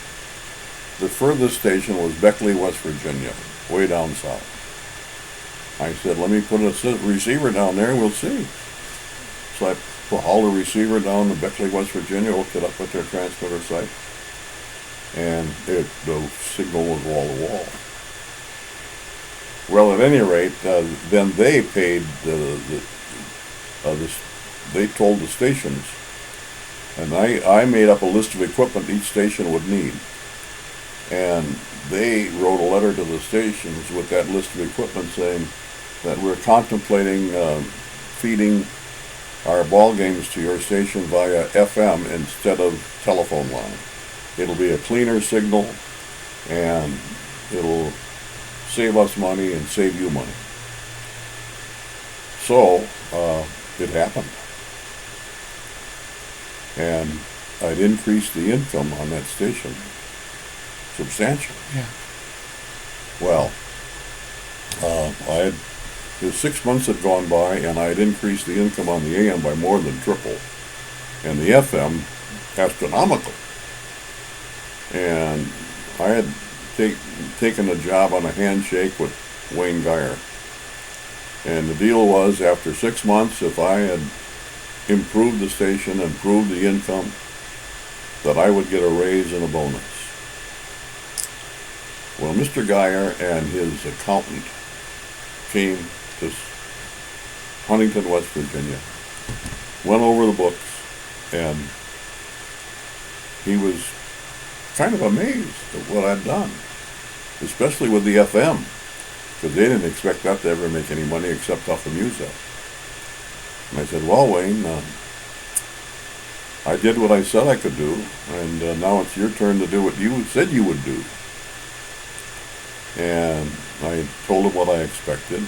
the furthest station was Beckley, West Virginia, way down south. I said, let me put a receiver down there and we'll see. So I hauled a receiver down to Beckley, West Virginia, hooked it up with their transmitter site, and the signal was wall to wall. Well, at any rate, then they paid they told the stations, and I made up a list of equipment each station would need, and they wrote a letter to the stations with that list of equipment saying that we're contemplating feeding our ball games to your station via FM instead of telephone line. It'll be a cleaner signal, and it'll save us money and save you money. So it happened, and I'd increased the income on that station substantially. Yeah. Well, the 6 months had gone by, and I had increased the income on the AM by more than triple, and the FM astronomical. And I had taken a job on a handshake with Wayne Geyer, and the deal was, after 6 months, if I had improved the station, improved the income, that I would get a raise and a bonus. Well, Mr. Geyer and his accountant came to Huntington, West Virginia, went over the books, and he was kind of amazed at what I'd done, especially with the FM, because they didn't expect that to ever make any money except off the music. And I said, well, Wayne, I did what I said I could do, and now it's your turn to do what you said you would do. And I told him what I expected,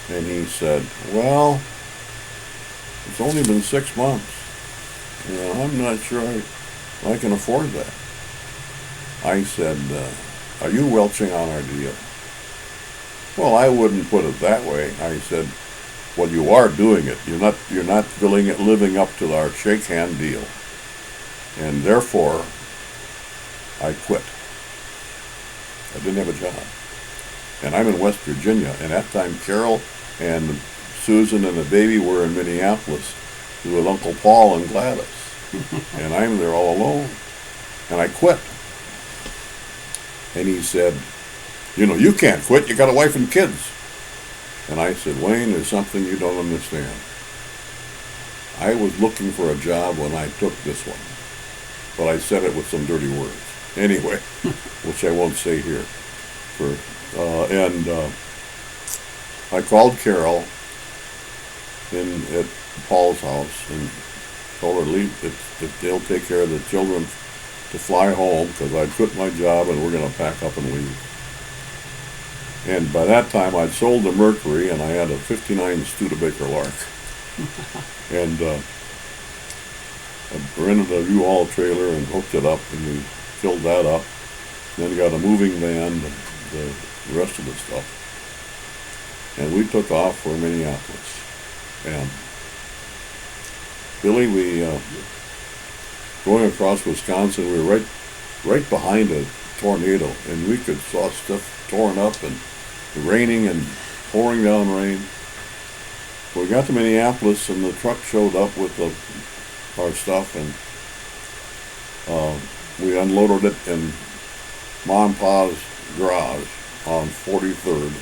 and he said, well, it's only been 6 months. I'm not sure I can afford that. I said, are you welching on our deal? Well, I wouldn't put it that way. I said, well, you are doing it. You're not living up to our shake hand deal. And therefore, I quit. I didn't have a job. And I'm in West Virginia. And at that time, Carol and Susan and the baby were in Minneapolis with Uncle Paul and Gladys. And I'm there all alone. And I quit. And he said, you can't quit. You got a wife and kids. And I said, Wayne, there's something you don't understand. I was looking for a job when I took this one. But I said it with some dirty words. Anyway, which I won't say here. I called Carol at Paul's house and told her if they'll take care of the children to fly home, because I'd quit my job and we're going to pack up and leave. And by that time, I'd sold the Mercury, and I had a 59 Studebaker Lark. And I rented a U-Haul trailer and hooked it up, and we filled that up. Then got a moving van, the rest of the stuff. And we took off for Minneapolis. And Billy, going across Wisconsin, we were right behind a tornado, and we saw stuff torn up and raining and pouring down rain. So we got to Minneapolis, and the truck showed up with our stuff, and we unloaded it in Mom and Pa's garage on 43rd.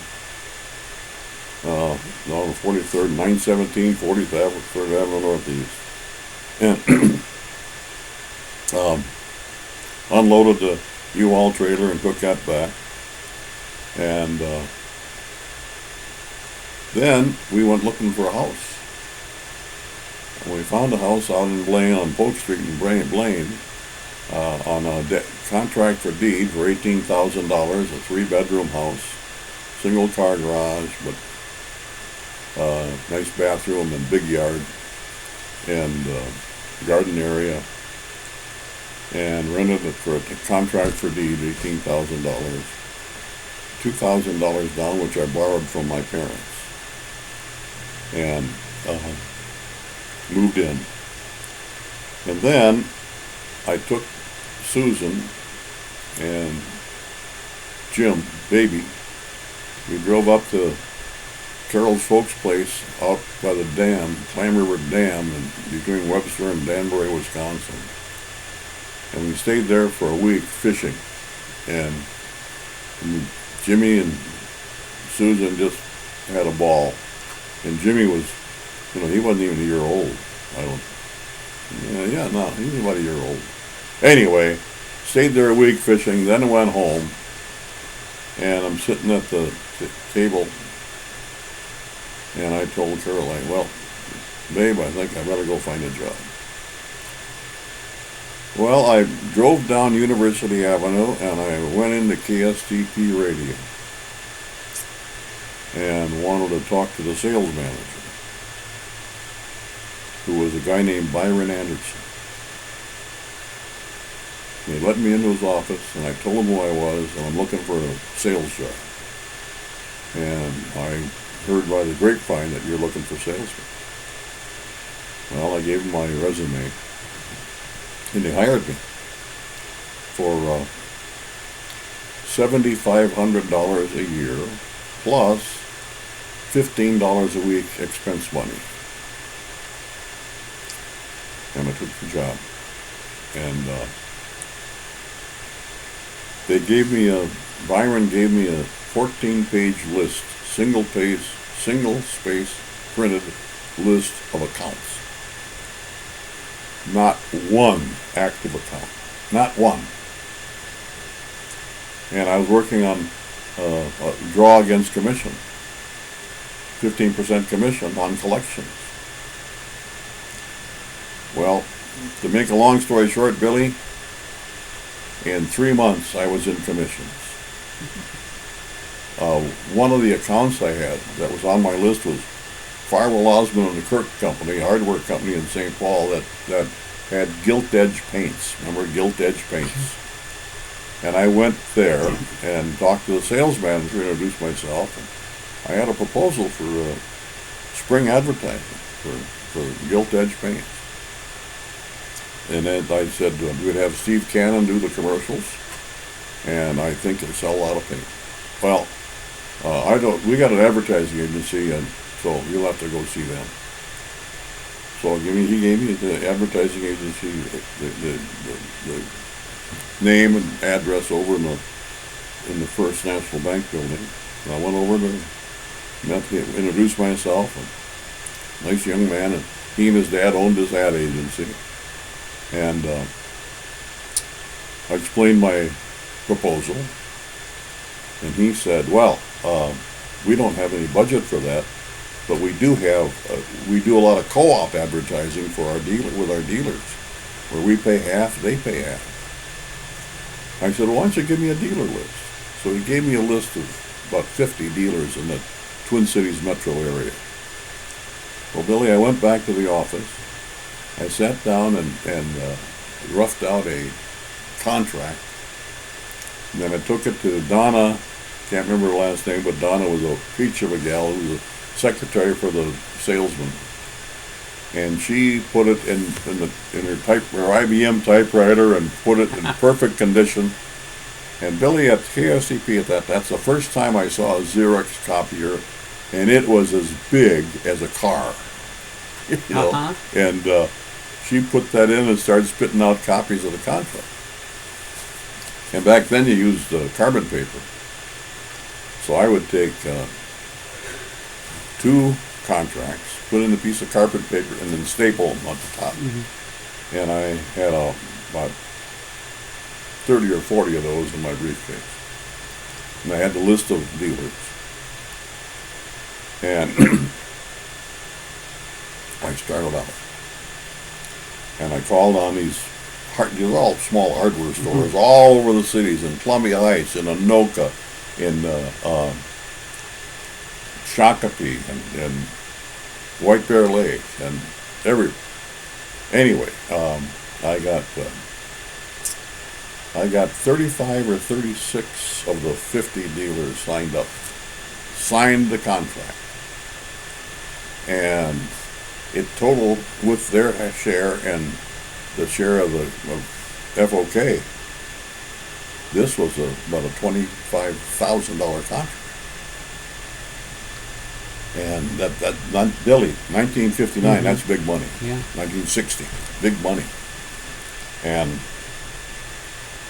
On 43rd, 917, 40th Avenue, 3rd Avenue Northeast. And unloaded the U-Haul trailer and took that back. And then we went looking for a house. And we found a house out in Blaine, on Polk Street in Blaine, on a contract for deed for $18,000, a 3-bedroom house, single car garage, but nice bathroom and big yard and garden area, and rented it for a contract for deed, $18,000, $2,000 down, which I borrowed from my parents, and moved in. And then I took Susan and Jim, baby. We drove up to Carol's folks' place out by the dam, Clam River Dam, between Webster and Danbury, Wisconsin. And we stayed there for a week fishing. And Jimmy and Susan just had a ball. And Jimmy was, he wasn't even a year old. No, he was about a year old. Anyway, stayed there a week fishing, then I went home, and I'm sitting at the table, and I told Caroline, well, babe, I think I better go find a job. Well, I drove down University Avenue, and I went into KSTP radio, and wanted to talk to the sales manager, who was a guy named Byron Anderson. He let me into his office, and I told him who I was, and I'm looking for a sales job. And I heard by the grapevine that you're looking for salesmen. Well, I gave him my resume, and they hired me for $7,500 a year, plus $15 a week expense money. And I took the job. And Byron gave me a 14-page list, single space printed list of accounts. Not one active account. Not one. And I was working on a draw against commission. 15% commission on collections. Well, to make a long story short, Billy, in 3 months I was in commissions. One of the accounts I had that was on my list was Farwell Osmond and the Kirk Company, hardware company in St. Paul that had gilt edge paints. Remember gilt edge paints? And I went there and talked to the sales manager, introduced myself, and I had a proposal for spring advertising for gilt edge paints. And then I said we'd have Steve Cannon do the commercials, and I think it'll sell a lot of paint. Well, we got an advertising agency, and so you'll have to go see them. So he gave me the advertising agency, the name and address over in the First National Bank building. And I went over there, introduced myself, a nice young man, and he and his dad owned his ad agency. And I explained my proposal, and he said, well, we don't have any budget for that, but we do a lot of co-op advertising with our dealers, where we pay half, they pay half. I said, well, why don't you give me a dealer list? So he gave me a list of about 50 dealers in the Twin Cities metro area. Well, Billy, I went back to the office. I sat down and roughed out a contract. And then I took it to Donna, can't remember her last name, but Donna was a peach of a gal who was a secretary for the salesman. And she put it in her IBM typewriter and put it in perfect condition. And Billy, at KSCP that's the first time I saw a Xerox copier, and it was as big as a car. And she put that in and started spitting out copies of the contract. And back then you used carbon paper. So I would take 2 contracts, put in a piece of carbon paper, and then staple them on the top. Mm-hmm. And I had about 30 or 40 of those in my briefcase. And I had the list of dealers. And I started out. And I called on these these are all small hardware stores all over the cities, in Columbia Heights, in Anoka, in Shakopee, and White Bear Lake, and everywhere. Anyway, I got 35 or 36 of the 50 dealers signed the contract, and it totaled, with their share and the share of FOK, this was about a $25,000 contract. And that not Billy, 1959, that's big money. Yeah. 1960, big money. And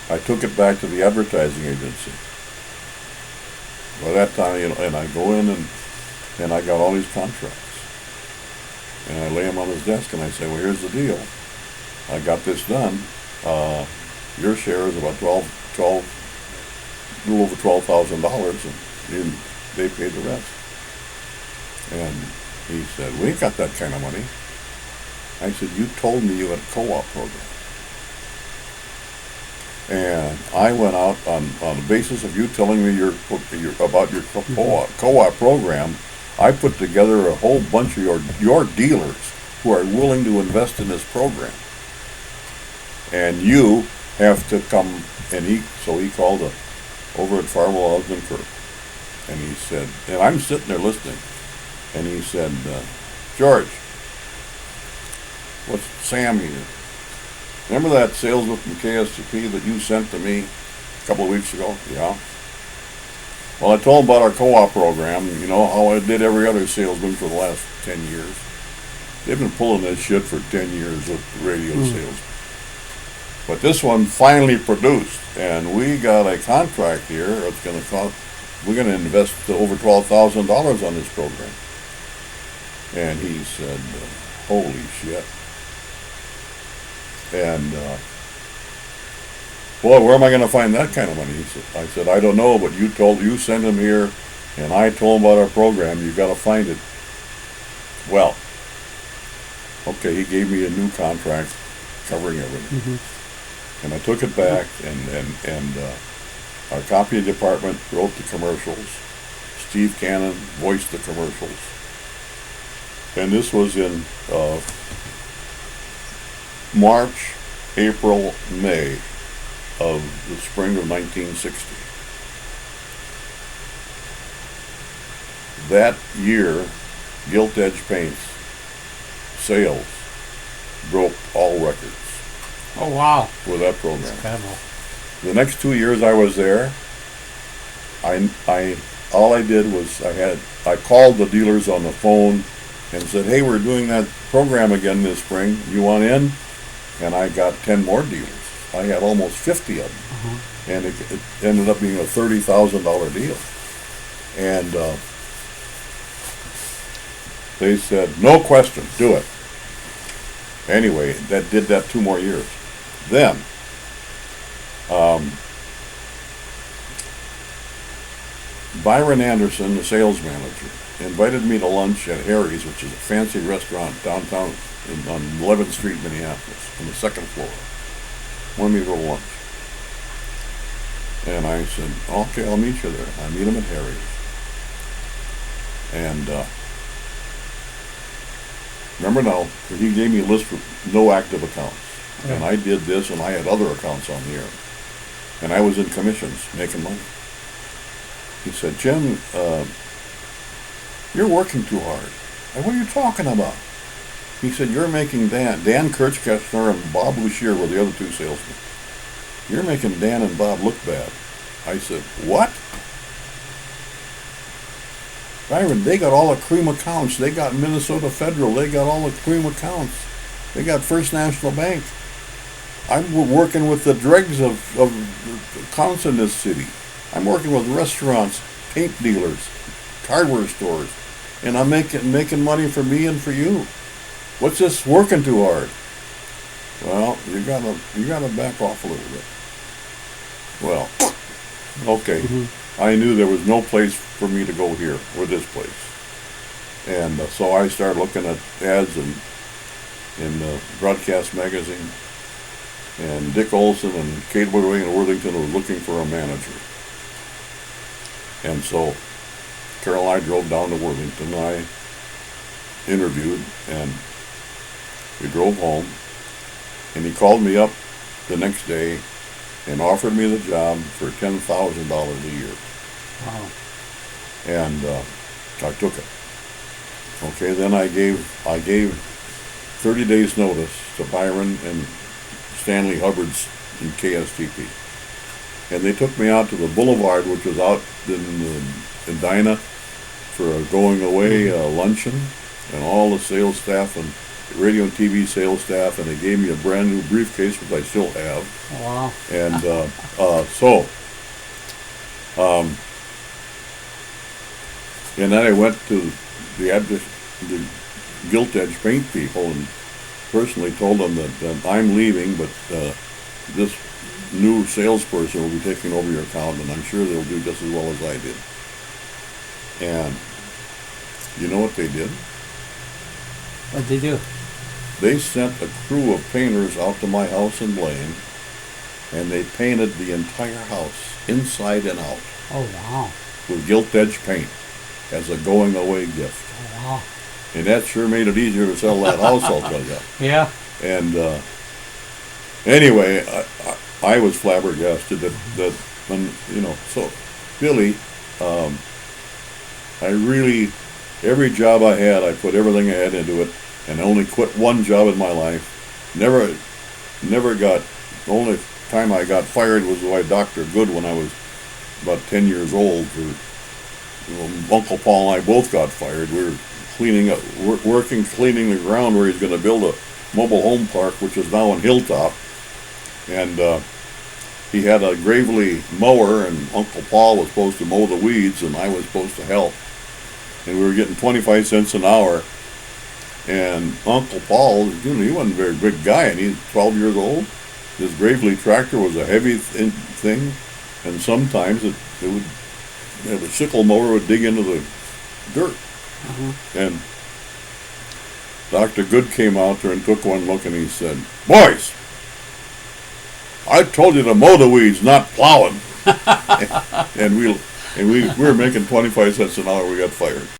I took it back to the advertising agency. By that time, and I go in and I got all these contracts. And I lay them on his desk and I say, well, here's the deal. I got this done. Your share is about a little over $12,000, and they paid the rest. And he said, we ain't got that kind of money. I said, you told me you had a co-op program. And I went out on the basis of you telling me about your co-op program. I put together a whole bunch of your dealers who are willing to invest in this program. And you have to come, so he called over at Farwell Husband Kirk. And he said, and I'm sitting there listening. And he said, George, what's Sam here? Remember that salesman from KSTP that you sent to me a couple of weeks ago? Yeah. Well, I told him about our co-op program, how I did every other salesman for the last 10 years. They've been pulling this shit for 10 years with radio sales. But this one finally produced, and we got a contract here. It's going to cost, we're going to invest over $12,000 on this program. And he said, holy shit. And, boy, where am I going to find that kind of money? I said, I don't know, but you sent him here, and I told him about our program. You got to find it. Well, okay, he gave me a new contract covering everything. And I took it back, and our copy department wrote the commercials. Steve Cannon voiced the commercials. And this was in March, April, May of the spring of 1960. That year, Gilt Edge Paint's sales broke all records. Oh, wow. With that program. That's incredible. The next 2 years I was there, all I did was I called the dealers on the phone and said, hey, we're doing that program again this spring. You want in? And I got 10 more dealers. I had almost 50 of them. And it ended up being a $30,000 deal. And they said, no question, do it. Anyway, that did that 2 more years. Then, Byron Anderson, the sales manager, invited me to lunch at Harry's, which is a fancy restaurant downtown on 11th Street, Minneapolis, on the 2nd floor. Wanted me to go to lunch. And I said, okay, I'll meet you there. I meet him at Harry's. And remember now, he gave me a list with no active accounts. Okay. And I did this, and I had other accounts on the air. And I was in commissions, making money. He said, Jim, you're working too hard. What are you talking about? He said, you're making Dan Kirchkessner and Bob Bouchier were the other 2 salesmen. You're making Dan and Bob look bad. I said, what? Byron, they got all the cream accounts. They got Minnesota Federal. They got all the cream accounts. They got First National Bank. I'm working with the dregs of accounts in this city. I'm working with restaurants, paint dealers, hardware stores, and I'm making money for me and for you. What's this working too hard? Well, you gotta back off a little bit. Well, okay. I knew there was no place for me to go here or this place, and so I started looking at ads in the broadcast magazine, and Dick Olson and Kate Woodway in Worthington was looking for a manager. And so Carol and I drove down to Worthington. I interviewed, and we drove home, and he called me up the next day and offered me the job for $10,000 a year. Wow. And I took it. Okay, then I gave 30 days notice to Byron and Stanley Hubbard's in KSTP. And they took me out to the Boulevard, which was out in Edina, for a going away luncheon, and all the sales staff and radio and TV sales staff, and they gave me a brand new briefcase, which I still have. Wow. And and then I went to the Gilt Edge paint people and personally told them that I'm leaving, but this new salesperson will be taking over your account, and I'm sure they'll do just as well as I did. And you know what they did? What'd they do? They sent a crew of painters out to my house in Blaine, and they painted the entire house, inside and out, Oh, wow. with Gilt Edge paint as a going away gift. Oh, wow. And that sure made it easier to sell that house, I'll tell you. Yeah. And anyway, I was flabbergasted that when, so Billy, I really, every job I had, I put everything I had into it, and I only quit one job in my life. Never got, the only time I got fired was by Dr. Good when I was about 10 years old. Uncle Paul and I both got fired. We were cleaning the ground where he's going to build a mobile home park, which is now in Hilltop. And he had a Gravely mower, and Uncle Paul was supposed to mow the weeds, and I was supposed to help. And we were getting 25 cents an hour. And Uncle Paul, he wasn't a very big guy, and he's 12 years old. His Gravely tractor was a heavy thing, and sometimes the sickle mower would dig into the dirt. Mm-hmm. And Dr. Good came out there and took one look, and he said, "Boys, I told you to mow the weeds, not plowing." and we were making 25 cents an hour. We got fired.